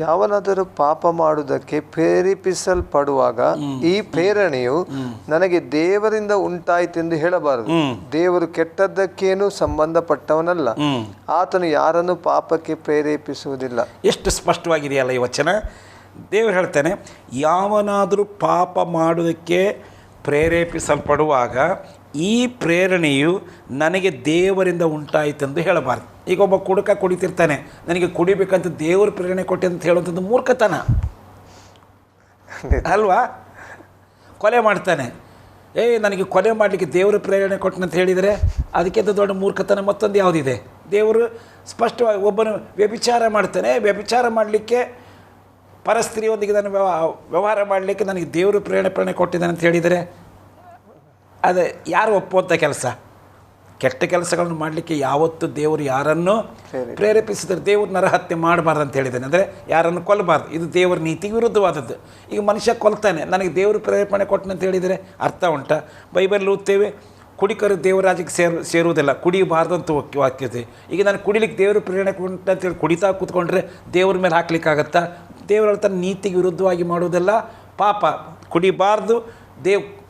ಯಾವನಾದರೂ ಪಾಪ ಮಾಡುವುದಕ್ಕೆ ಪ್ರೇರೇಪಿಸಲ್ಪಡುವಾಗ ಈ ಪ್ರೇರಣೆಯು ನನಗೆ ದೇವರಿಂದ ಉಂಟಾಯಿತೆಂದು ಹೇಳಬಾರದು. ದೇವರು ಕೆಟ್ಟದ್ದಕ್ಕೇನು ಸಂಬಂಧಪಟ್ಟವನಲ್ಲ, ಆತನು ಯಾರನ್ನು ಪಾಪಕ್ಕೆ ಪ್ರೇರೇಪಿಸುವುದಿಲ್ಲ. ಎಷ್ಟು ಸ್ಪಷ್ಟವಾಗಿದೆಯಲ್ಲ ಈ ವಚನ. ದೇವರು ಹೇಳ್ತಾನೆ, ಯಾವನಾದರೂ ಪಾಪ ಮಾಡುವುದಕ್ಕೆ ಪ್ರೇರೇಪಿಸಲ್ಪಡುವಾಗ ಈ ಪ್ರೇರಣೆಯು ನನಗೆ ದೇವರಿಂದ ಉಂಟಾಯಿತೆಂದು ಹೇಳಬಾರ್ದು. ಈಗ ಒಬ್ಬ ಕುಡಿತಿರ್ತಾನೆ, ನನಗೆ ಕುಡಿಬೇಕಂತ ದೇವರು ಪ್ರೇರಣೆ ಕೊಟ್ಟೆ ಅಂತ ಹೇಳುವಂಥದ್ದು ಮೂರ್ಖತನ ಅಲ್ವಾ? ಕೊಲೆ ಮಾಡ್ತಾನೆ, ನನಗೆ ಕೊಲೆ ಮಾಡಲಿಕ್ಕೆ ದೇವರು ಪ್ರೇರಣೆ ಕೊಟ್ಟನಂತ ಹೇಳಿದರೆ ಅದಕ್ಕಿಂತ ದೊಡ್ಡ ಮೂರ್ಖತನ ಮತ್ತೊಂದು ಯಾವುದಿದೆ? ದೇವರು ಸ್ಪಷ್ಟವಾಗಿ ಒಬ್ಬನು ವ್ಯಭಿಚಾರ ಮಾಡ್ತಾನೆ, ವ್ಯಭಿಚಾರ ಮಾಡಲಿಕ್ಕೆ ಪರಸ್ತ್ರೀಯೊಂದಿಗೆ ನಾನು ವ್ಯವಹಾರ ಮಾಡಲಿಕ್ಕೆ ನನಗೆ ದೇವರು ಪ್ರೇರಣೆ ಕೊಟ್ಟಿದ್ದಾನೆ ಅಂತ ಹೇಳಿದರೆ ಅದು ಯಾರು ಒಪ್ಪುವಂಥ ಕೆಲಸ? ಕೆಟ್ಟ ಕೆಲಸಗಳನ್ನು ಮಾಡಲಿಕ್ಕೆ ಯಾವತ್ತು ದೇವರು ಯಾರನ್ನು ಪ್ರೇರೇಪಿಸಿದರೆ, ದೇವರು ನರಹತ್ಯೆ ಮಾಡಬಾರ್ದು ಅಂತ ಹೇಳಿದ್ದಾನೆ, ಅಂದರೆ ಯಾರನ್ನು ಕೊಲ್ಲಬಾರ್ದು. ಇದು ದೇವರ ನೀತಿಗೆ ವಿರುದ್ಧವಾದದ್ದು. ಈಗ ಮನುಷ್ಯ ಕೊಲ್ತಾನೆ, ನನಗೆ ದೇವರು ಪ್ರೇರೇಪಣೆ ಕೊಟ್ಟನಂತ ಹೇಳಿದರೆ ಅರ್ಥ ಉಂಟಾ? ಬೈಬಲ್ ಓದ್ತೇವೆ, ಕುಡಿಕರು ದೇವರಾಜ್ಯಕ್ಕೆ ಸೇರುವುದಿಲ್ಲ, ಕುಡಿಯಬಾರ್ದು ಅಂತ ವಾಕ್ಯತೆ. ಈಗ ನಾನು ಕುಡಿಲಿಕ್ಕೆ ದೇವರು ಪ್ರೇರಣೆ ಕೊಟ್ಟ ಅಂತೇಳಿ ಕುಡಿತಾ ಕೂತ್ಕೊಂಡ್ರೆ ದೇವ್ರ ಮೇಲೆ ಹಾಕ್ಲಿಕ್ಕಾಗತ್ತಾ? ದೇವರ ತನ್ನ ನೀತಿಗೆ ವಿರುದ್ಧವಾಗಿ ಮಾಡುವುದೆಲ್ಲ ಪಾಪ. ಕುಡಿಬಾರ್ದು,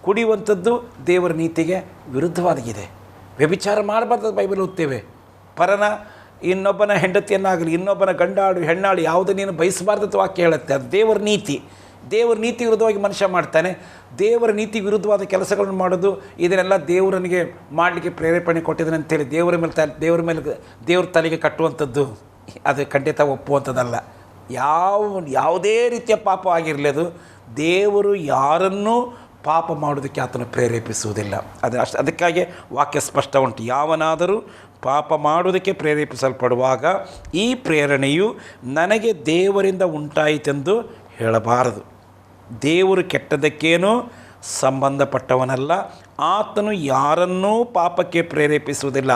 ಕುಡಿಯುವಂಥದ್ದು ದೇವರ ನೀತಿಗೆ ವಿರುದ್ಧವಾಗಿದೆ. ವ್ಯಭಿಚಾರ ಮಾಡಬಾರ್ದು ಬೈಬಲ್ ಓದ್ತೇವೆ. ಇನ್ನೊಬ್ಬನ ಹೆಂಡತಿಯನ್ನಾಗಲಿ, ಇನ್ನೊಬ್ಬನ ಗಂಡಾಳು ಹೆಣ್ಣಾಳು ಯಾವುದೇ ನೀನು ಬಯಸಬಾರ್ದು ವಾಕ್ಯ ಹೇಳುತ್ತೆ. ಅದು ದೇವರ ನೀತಿ. ದೇವರ ನೀತಿ ವಿರುದ್ಧವಾಗಿ ಮನುಷ್ಯ ಮಾಡ್ತಾನೆ. ದೇವರ ನೀತಿ ವಿರುದ್ಧವಾದ ಕೆಲಸಗಳನ್ನು ಮಾಡೋದು, ಇದನ್ನೆಲ್ಲ ದೇವರನಿಗೆ ಮಾಡಲಿಕ್ಕೆ ಪ್ರೇರೇಪಣೆ ಕೊಟ್ಟಿದ್ದಾನೆ ಅಂತೇಳಿ ದೇವರ ತಲೆಗೆ ಕಟ್ಟುವಂಥದ್ದು ಅದು ಖಂಡಿತ ಒಪ್ಪುವಂಥದ್ದಲ್ಲ. ಯಾವುದೇ ರೀತಿಯ ಪಾಪ ಆಗಿರಲಿ, ಅದು ದೇವರು ಯಾರನ್ನೂ ಪಾಪ ಮಾಡೋದಕ್ಕೆ ಆತನು ಪ್ರೇರೇಪಿಸುವುದಿಲ್ಲ. ಅದಕ್ಕಾಗಿ ವಾಕ್ಯ ಸ್ಪಷ್ಟ ಉಂಟು, ಯಾವನಾದರೂ ಪಾಪ ಮಾಡುವುದಕ್ಕೆ ಪ್ರೇರೇಪಿಸಲ್ಪಡುವಾಗ ಈ ಪ್ರೇರಣೆಯು ನನಗೆ ದೇವರಿಂದ ಉಂಟಾಯಿತೆಂದು ಹೇಳಬಾರದು. ದೇವರು ಕೆಟ್ಟದಕ್ಕೇನೂ ಸಂಬಂಧಪಟ್ಟವನಲ್ಲ, ಆತನು ಯಾರನ್ನೂ ಪಾಪಕ್ಕೆ ಪ್ರೇರೇಪಿಸುವುದಿಲ್ಲ.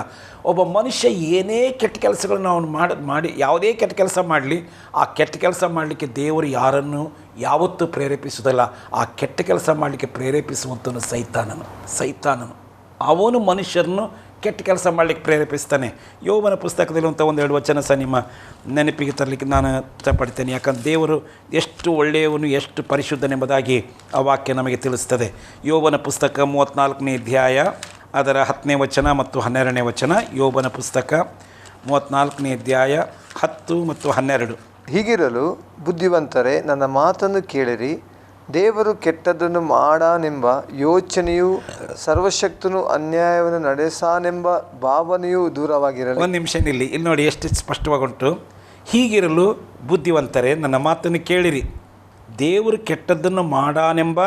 ಒಬ್ಬ ಮನುಷ್ಯ ಏನೇ ಕೆಟ್ಟ ಕೆಲಸಗಳನ್ನು ಅವನು ಮಾಡಿ ಯಾವುದೇ ಕೆಟ್ಟ ಕೆಲಸ ಮಾಡಲಿ, ಆ ಕೆಟ್ಟ ಕೆಲಸ ಮಾಡಲಿಕ್ಕೆ ದೇವರು ಯಾರನ್ನೂ ಯಾವತ್ತೂ ಪ್ರೇರೇಪಿಸುವುದಿಲ್ಲ. ಆ ಕೆಟ್ಟ ಕೆಲಸ ಮಾಡಲಿಕ್ಕೆ ಪ್ರೇರೇಪಿಸುವಂಥವನು ಸೈತಾನನು. ಅವನು ಮನುಷ್ಯರನ್ನು ಕೆಟ್ಟ ಕೆಲಸ ಮಾಡಲಿಕ್ಕೆ ಪ್ರೇರೇಪಿಸ್ತಾನೆ. ಯೋಬನ ಪುಸ್ತಕದಲ್ಲಿ ಅಂತ ಒಂದೆರಡು ವಚನ ಸಹ ನಿಮ್ಮ ನೆನಪಿಗೆ ತರಲಿಕ್ಕೆ ನಾನು ಇಷ್ಟಪಡ್ತೇನೆ. ಯಾಕಂದರೆ ದೇವರು ಎಷ್ಟು ಒಳ್ಳೆಯವನು, ಎಷ್ಟು ಪರಿಶುದ್ಧನೆಂಬುದಾಗಿ ಆ ವಾಕ್ಯ ನಮಗೆ ತಿಳಿಸ್ತದೆ. ಯೋಬನ ಪುಸ್ತಕ 34ನೇ ಅಧ್ಯಾಯ ಅದರ 10ನೇ ವಚನ ಮತ್ತು 12ನೇ ವಚನ. ಯೋಬನ ಪುಸ್ತಕ 34ನೇ ಅಧ್ಯಾಯ 10 ಮತ್ತು 12. ಹೀಗಿರಲು ಬುದ್ಧಿವಂತರೇ, ನನ್ನ ಮಾತನ್ನು ಕೇಳಿರಿ. ದೇವರು ಕೆಟ್ಟದ್ದನ್ನು ಮಾಡಾನೆಂಬ ಯೋಚನೆಯು, ಸರ್ವಶಕ್ತನು ಅನ್ಯಾಯವನ್ನು ನಡೆಸಾನೆಂಬ ಭಾವನೆಯು ದೂರವಾಗಿರಲಿ. ಒಂದು ನಿಮಿಷ ಇಲ್ಲಿ ನೋಡಿ ಎಷ್ಟು ಸ್ಪಷ್ಟವಾಗುಂಟು. ಹೀಗಿರಲು ಬುದ್ಧಿವಂತರೇ, ನನ್ನ ಮಾತನ್ನು ಕೇಳಿರಿ. ದೇವರು ಕೆಟ್ಟದ್ದನ್ನು ಮಾಡಾನೆಂಬ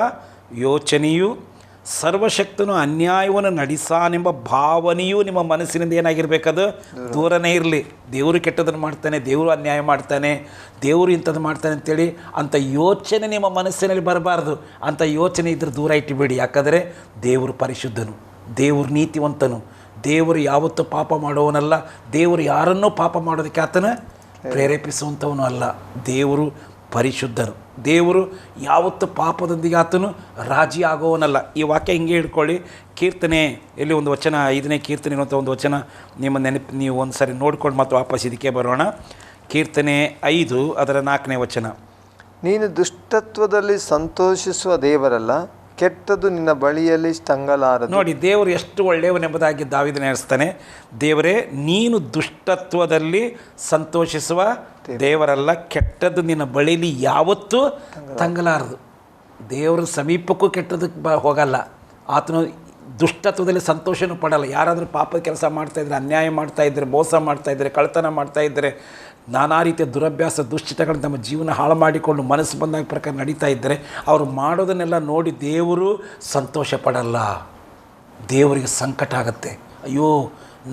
ಯೋಚನೆಯು, ಸರ್ವಶಕ್ತನು ಅನ್ಯಾಯವನ್ನು ನಡೆಸಾನೆಂಬ ಭಾವನೆಯು ನಿಮ್ಮ ಮನಸ್ಸಿನಿಂದ ಏನಾಗಿರಬೇಕದು? ದೂರನೇ ಇರಲಿ. ದೇವರು ಕೆಟ್ಟದನ್ನು ಮಾಡ್ತಾನೆ, ದೇವರು ಅನ್ಯಾಯ ಮಾಡ್ತಾನೆ, ದೇವರು ಇಂಥದ್ದು ಮಾಡ್ತಾನೆ ಅಂತೇಳಿ ಅಂಥ ಯೋಚನೆ ನಿಮ್ಮ ಮನಸ್ಸಿನಲ್ಲಿ ಬರಬಾರ್ದು. ಅಂಥ ಯೋಚನೆ ಇದ್ದರೆ ದೂರ ಇಟ್ಟುಬಿಡಿ. ಯಾಕಂದರೆ ದೇವರು ಪರಿಶುದ್ಧನು, ದೇವರು ನೀತಿವಂತನು, ದೇವರು ಯಾವತ್ತೂ ಪಾಪ ಮಾಡುವವನಲ್ಲ. ದೇವರು ಯಾರನ್ನೂ ಪಾಪ ಮಾಡೋದಕ್ಕೆ ಆತನ ಪ್ರೇರೇಪಿಸುವಂಥವನು ಅಲ್ಲ. ದೇವರು ಪರಿಶುದ್ಧನು. ದೇವರು ಯಾವತ್ತು ಪಾಪದೊಂದಿಗೆ ಆತನು ರಾಜಿ ಆಗುವವನಲ್ಲ. ಈ ವಾಕ್ಯ ಹಿಂಗೆ ಹಿಡ್ಕೊಳ್ಳಿ. ಕೀರ್ತನೆ ಎಲ್ಲಿ ಒಂದು ವಚನ, 5ನೇ ಕೀರ್ತನೆ ಅಂತ ಒಂದು ವಚನ ನಿಮ್ಮ ನೀವು ಒಂದು ಸಾರಿ ನೋಡ್ಕೊಂಡು ಮತ್ತು ವಾಪಸ್ ಇದಕ್ಕೆ ಬರೋಣ. ಕೀರ್ತನೆ 5 ಅದರ 4ನೇ ವಚನ. ನೀನು ದುಷ್ಟತ್ವದಲ್ಲಿ ಸಂತೋಷಿಸುವ ದೇವರಲ್ಲ, ಕೆಟ್ಟದ್ದು ನಿನ್ನ ಬಳಿಯಲ್ಲಿ ತಂಗಲಾರದು. ನೋಡಿ, ದೇವರು ಎಷ್ಟು ಒಳ್ಳೆಯವನೆಂಬುದಾಗಿ ದಾವೀದನು ಹೇಳಿಸ್ತಾನೆ. ದೇವರೇ, ನೀನು ದುಷ್ಟತ್ವದಲ್ಲಿ ಸಂತೋಷಿಸುವ ದೇವರಲ್ಲ, ಕೆಟ್ಟದ್ದು ನಿನ್ನ ಬಳಿಯಲ್ಲಿ ಯಾವತ್ತೂ ತಂಗಲಾರದು. ದೇವರ ಸಮೀಪಕ್ಕೂ ಕೆಟ್ಟದಕ್ಕೆ ಹೋಗಲ್ಲ. ಆತನು ದುಷ್ಟತ್ವದಲ್ಲಿ ಸಂತೋಷನೂ ಪಡಲ್ಲ. ಯಾರಾದರೂ ಪಾಪದ ಕೆಲಸ ಮಾಡ್ತಾಯಿದ್ರೆ, ಅನ್ಯಾಯ ಮಾಡ್ತಾಯಿದ್ರೆ, ಮೋಸ ಮಾಡ್ತಾಯಿದ್ರೆ, ಕಳ್ತನ ಮಾಡ್ತಾಯಿದ್ರೆ, ನಾನಾ ರೀತಿಯ ದುರಭ್ಯಾಸ ದುಶ್ಚಿತಗಳು ನಮ್ಮ ಜೀವನ ಹಾಳು ಮಾಡಿಕೊಂಡು ಮನಸ್ಸು ಬಂದಾಗ ಪ್ರಕಾರ ನಡೀತಾ ಇದ್ದರೆ ಅವರು ಮಾಡೋದನ್ನೆಲ್ಲ ನೋಡಿ ದೇವರು ಸಂತೋಷ ಪಡಲ್ಲ. ದೇವರಿಗೆ ಸಂಕಟ ಆಗುತ್ತೆ. ಅಯ್ಯೋ,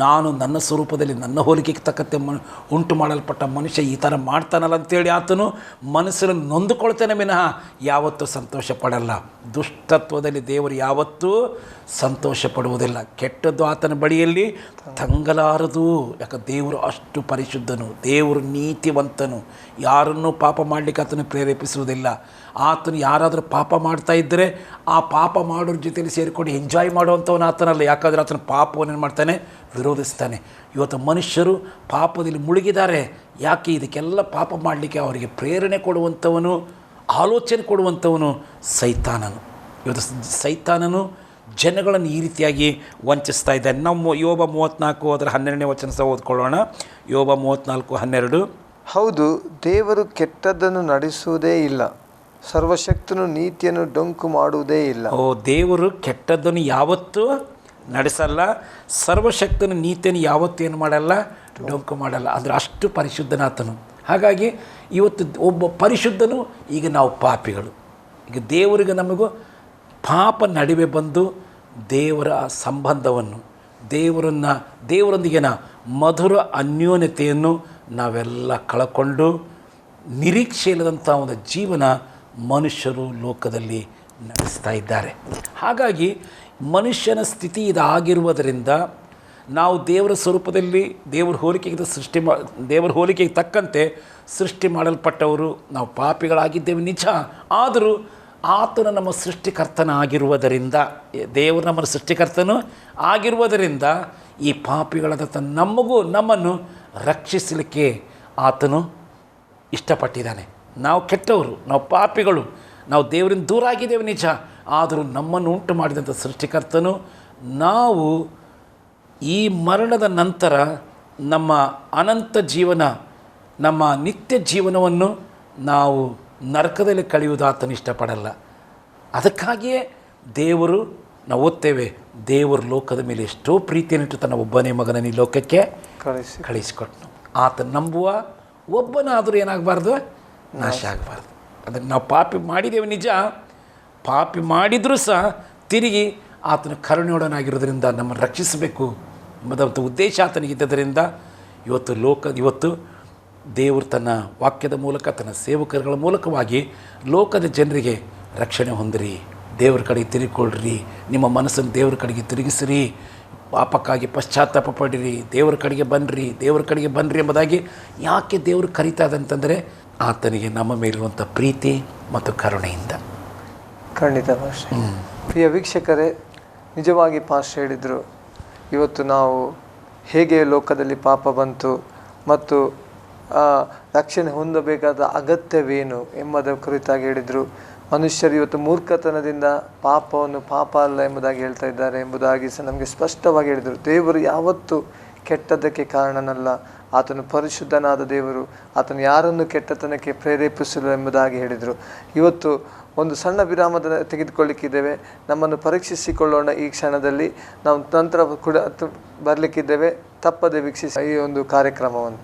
ನಾನು ನನ್ನ ಸ್ವರೂಪದಲ್ಲಿ ನನ್ನ ಹೋಲಿಕೆಗೆ ತಕ್ಕಂತೆ ಉಂಟು ಮಾಡಲ್ಪಟ್ಟ ಮನುಷ್ಯ ಈ ಥರ ಮಾಡ್ತಾನಲ್ಲ ಅಂತೇಳಿ ಆತನು ಮನಸ್ಸಲ್ಲಿ ನೊಂದುಕೊಳ್ತಾನೆ ವಿನಃ ಯಾವತ್ತೂ ಸಂತೋಷ ಪಡಲ್ಲ. ದುಷ್ಟತ್ವದಲ್ಲಿ ದೇವರು ಯಾವತ್ತೂ ಸಂತೋಷ ಪಡುವುದಿಲ್ಲ. ಕೆಟ್ಟದ್ದು ಆತನ ಬಳಿಯಲ್ಲಿ ತಂಗಲಾರದು. ಯಾಕೆ? ದೇವರು ಅಷ್ಟು ಪರಿಶುದ್ಧನು, ದೇವರು ನೀತಿವಂತನು, ಯಾರನ್ನೂ ಪಾಪ ಮಾಡಲಿಕ್ಕೆ ಆತನು ಪ್ರೇರೇಪಿಸುವುದಿಲ್ಲ. ಆತನು ಯಾರಾದರೂ ಪಾಪ ಮಾಡ್ತಾ ಇದ್ದರೆ ಆ ಪಾಪ ಮಾಡೋರ ಜೊತೆಯಲ್ಲಿ ಸೇರಿಕೊಂಡು ಎಂಜಾಯ್ ಮಾಡುವಂಥವನು ಆತನಲ್ಲ. ಯಾಕಂದರೆ ಆತನ ಪಾಪವನ್ನೇನು ಮಾಡ್ತಾನೆ? ವಿರೋಧಿಸ್ತಾನೆ. ಇವತ್ತು ಮನುಷ್ಯರು ಪಾಪದಲ್ಲಿ ಮುಳುಗಿದ್ದಾರೆ. ಯಾಕೆ? ಇದಕ್ಕೆಲ್ಲ ಪಾಪ ಮಾಡಲಿಕ್ಕೆ ಅವರಿಗೆ ಪ್ರೇರಣೆ ಕೊಡುವಂಥವನು, ಆಲೋಚನೆ ಕೊಡುವಂಥವನು ಸೈತಾನನು. ಇವತ್ತು ಸೈತಾನನು ಜನಗಳನ್ನು ಈ ರೀತಿಯಾಗಿ ವಂಚಿಸ್ತಾ ಇದ್ದಾನೆ. ನಮ್ಮ ಯೋಬ 34 ಅದರ 12ನೇ ವಚನ ಸಹ ಓದ್ಕೊಳ್ಳೋಣ. ಯೋಬ 34:12. ಹೌದು, ದೇವರು ಕೆಟ್ಟದ್ದನ್ನು ನಡೆಸುವುದೇ ಇಲ್ಲ, ಸರ್ವಶಕ್ತನು ನೀತಿಯನ್ನು ಡೊಂಕು ಮಾಡುವುದೇ ಇಲ್ಲ. ದೇವರು ಕೆಟ್ಟದ್ದನ್ನು ಯಾವತ್ತೂ ನಡೆಸಲ್ಲ, ಸರ್ವಶಕ್ತನ ನೀತಿಯನ್ನು ಯಾವತ್ತೂ ಏನು ಮಾಡಲ್ಲ? ಡೊಂಕು ಮಾಡಲ್ಲ. ಅಂದರೆ ಅಷ್ಟು ಪರಿಶುದ್ಧನಾತನು. ಹಾಗಾಗಿ ಇವತ್ತು ಒಬ್ಬ ಪರಿಶುದ್ಧನು, ಈಗ ನಾವು ಪಾಪಿಗಳು. ಈಗ ದೇವರಿಗೆ ನಮಗೂ ಪಾಪ ನಡುವೆ ಬಂದು ದೇವರ ಸಂಬಂಧವನ್ನು, ದೇವರೊಂದಿಗಿನ ಮಧುರ ಅನ್ಯೋನ್ಯತೆಯನ್ನು ನಾವೆಲ್ಲ ಕಳ್ಕೊಂಡು ನಿರೀಕ್ಷೆ ಇಲ್ಲದಂಥ ಒಂದು ಜೀವನ ಮನುಷ್ಯರು ಲೋಕದಲ್ಲಿ ನಡೆಸ್ತಾ ಇದ್ದಾರೆ. ಹಾಗಾಗಿ ಮನುಷ್ಯನ ಸ್ಥಿತಿ ಇದಾಗಿರುವುದರಿಂದ ನಾವು ದೇವರ ಸ್ವರೂಪದಲ್ಲಿ ದೇವರ ಹೋಲಿಕೆಗೆ ತಕ್ಕಂತೆ ಸೃಷ್ಟಿ ಮಾಡಲ್ಪಟ್ಟವರು. ನಾವು ಪಾಪಿಗಳಾಗಿದ್ದೇವೆ ನಿಜ, ಆದರೂ ಆತನು ನಮ್ಮ ಸೃಷ್ಟಿಕರ್ತನ ಆಗಿರುವುದರಿಂದ, ದೇವರು ನಮ್ಮ ಸೃಷ್ಟಿಕರ್ತನು ಆಗಿರುವುದರಿಂದ ಈ ಪಾಪಿಗಳಾದ ನಮ್ಮನ್ನು ರಕ್ಷಿಸಲಿಕ್ಕೆ ಆತನು ಇಷ್ಟಪಟ್ಟಿದ್ದಾನೆ. ನಾವು ಕೆಟ್ಟವರು, ನಾವು ಪಾಪಿಗಳು, ನಾವು ದೇವರಿಂದ ದೂರ ಆಗಿದ್ದೇವೆ ನಿಜ, ಆದರೂ ನಮ್ಮನ್ನು ಉಂಟು ಮಾಡಿದಂಥ ಸೃಷ್ಟಿಕರ್ತನು ನಾವು ಈ ಮರಣದ ನಂತರ ನಮ್ಮ ಅನಂತ ಜೀವನ, ನಮ್ಮ ನಿತ್ಯ ಜೀವನವನ್ನು ನಾವು ನರಕದಲ್ಲಿ ಕಳೆಯುವುದು ಆತನು ಇಷ್ಟಪಡಲ್ಲ. ಅದಕ್ಕಾಗಿಯೇ ದೇವರು, ನಾವು ಓದ್ತೇವೆ, ದೇವರು ಲೋಕದ ಮೇಲೆ ಎಷ್ಟೋ ಪ್ರೀತಿಯನ್ನಿಟ್ಟು ತನ್ನ ಒಬ್ಬನೇ ಮಗನನ್ನು ಈ ಲೋಕಕ್ಕೆ ಕಳಿಸಿಕೊಟ್ಟನು. ಆತ ನಂಬುವ ಒಬ್ಬನಾದರೂ ಏನಾಗಬಾರ್ದು? ನಾಶ ಆಗಬಾರ್ದು. ಅಂದರೆ ನಾವು ಪಾಪಿ ಮಾಡಿದ್ದೇವೆ ನಿಜ, ಪಾಪಿ ಮಾಡಿದರೂ ಸಹ ತಿರುಗಿ ಆತನ ಕರುಣೆಯೊಡನಾಗಿರೋದ್ರಿಂದ ನಮ್ಮನ್ನು ರಕ್ಷಿಸಬೇಕು ಎಂಬುದಂಥ ಉದ್ದೇಶ ಆತನಿಗಿದ್ದರಿಂದ ಇವತ್ತು ದೇವರು ತನ್ನ ವಾಕ್ಯದ ಮೂಲಕ ತನ್ನ ಸೇವಕರುಗಳ ಮೂಲಕವಾಗಿ ಲೋಕದ ಜನರಿಗೆ ರಕ್ಷಣೆ ಹೊಂದಿರಿ, ದೇವ್ರ ಕಡೆಗೆ ತಿರುಗಿಕೊಳ್ಳ್ರಿ, ನಿಮ್ಮ ಮನಸ್ಸನ್ನು ದೇವ್ರ ಕಡೆಗೆ ತಿರುಗಿಸಿರಿ, ಪಾಪಕ್ಕಾಗಿ ಪಶ್ಚಾತ್ತಾಪ ಪಡಿರಿ, ದೇವ್ರ ಕಡೆಗೆ ಬನ್ನಿರಿ ಎಂಬುದಾಗಿ ಯಾಕೆ ದೇವರು ಕರೀತಾ ಇದ್ದಂತಂದರೆ ಆತನಿಗೆ ನಮ್ಮ ಮೇಲಿರುವಂಥ ಪ್ರೀತಿ ಮತ್ತು ಕರುಣೆಯಿಂದ. ಖಂಡಿತ ಪಾಸ್ಟರ್. ಪ್ರಿಯ ವೀಕ್ಷಕರೇ, ನಿಜವಾಗಿ ಪಾಸ್ಟರ್ ಹೇಳಿದರು, ಇವತ್ತು ನಾವು ಹೇಗೆ ಲೋಕದಲ್ಲಿ ಪಾಪ ಬಂತು ಮತ್ತು ರಕ್ಷಣೆ ಹೊಂದಬೇಕಾದ ಅಗತ್ಯವೇನು ಎಂಬುದರ ಕುರಿತಾಗಿ ಹೇಳಿದರು. ಮನುಷ್ಯರು ಇವತ್ತು ಮೂರ್ಖತನದಿಂದ ಪಾಪವನ್ನು ಪಾಪ ಅಲ್ಲ ಎಂಬುದಾಗಿ ಹೇಳ್ತಾ ಇದ್ದಾರೆ ಎಂಬುದಾಗಿ ಸಹ ನಮಗೆ ಸ್ಪಷ್ಟವಾಗಿ ಹೇಳಿದರು. ದೇವರು ಯಾವತ್ತೂ ಕೆಟ್ಟದ್ದಕ್ಕೆ ಕಾರಣನಲ್ಲ, ಆತನು ಪರಿಶುದ್ಧನಾದ ದೇವರು, ಆತನು ಯಾರನ್ನು ಕೆಟ್ಟತನಕ್ಕೆ ಪ್ರೇರೇಪಿಸಲು ಎಂಬುದಾಗಿ ಹೇಳಿದರು. ಇವತ್ತು ಒಂದು ಸಣ್ಣ ವಿರಾಮದ ತೆಗೆದುಕೊಳ್ಳಿಕ್ಕಿದ್ದೇವೆ, ನಮ್ಮನ್ನು ಪರೀಕ್ಷಿಸಿಕೊಳ್ಳೋಣ. ಈ ಕ್ಷಣದಲ್ಲಿ ನಾವು ನಂತರ ಕೂಡ ಬರಲಿಕ್ಕಿದ್ದೇವೆ, ತಪ್ಪದೆ ವೀಕ್ಷಿಸಿ ಈ ಒಂದು ಕಾರ್ಯಕ್ರಮವನ್ನು.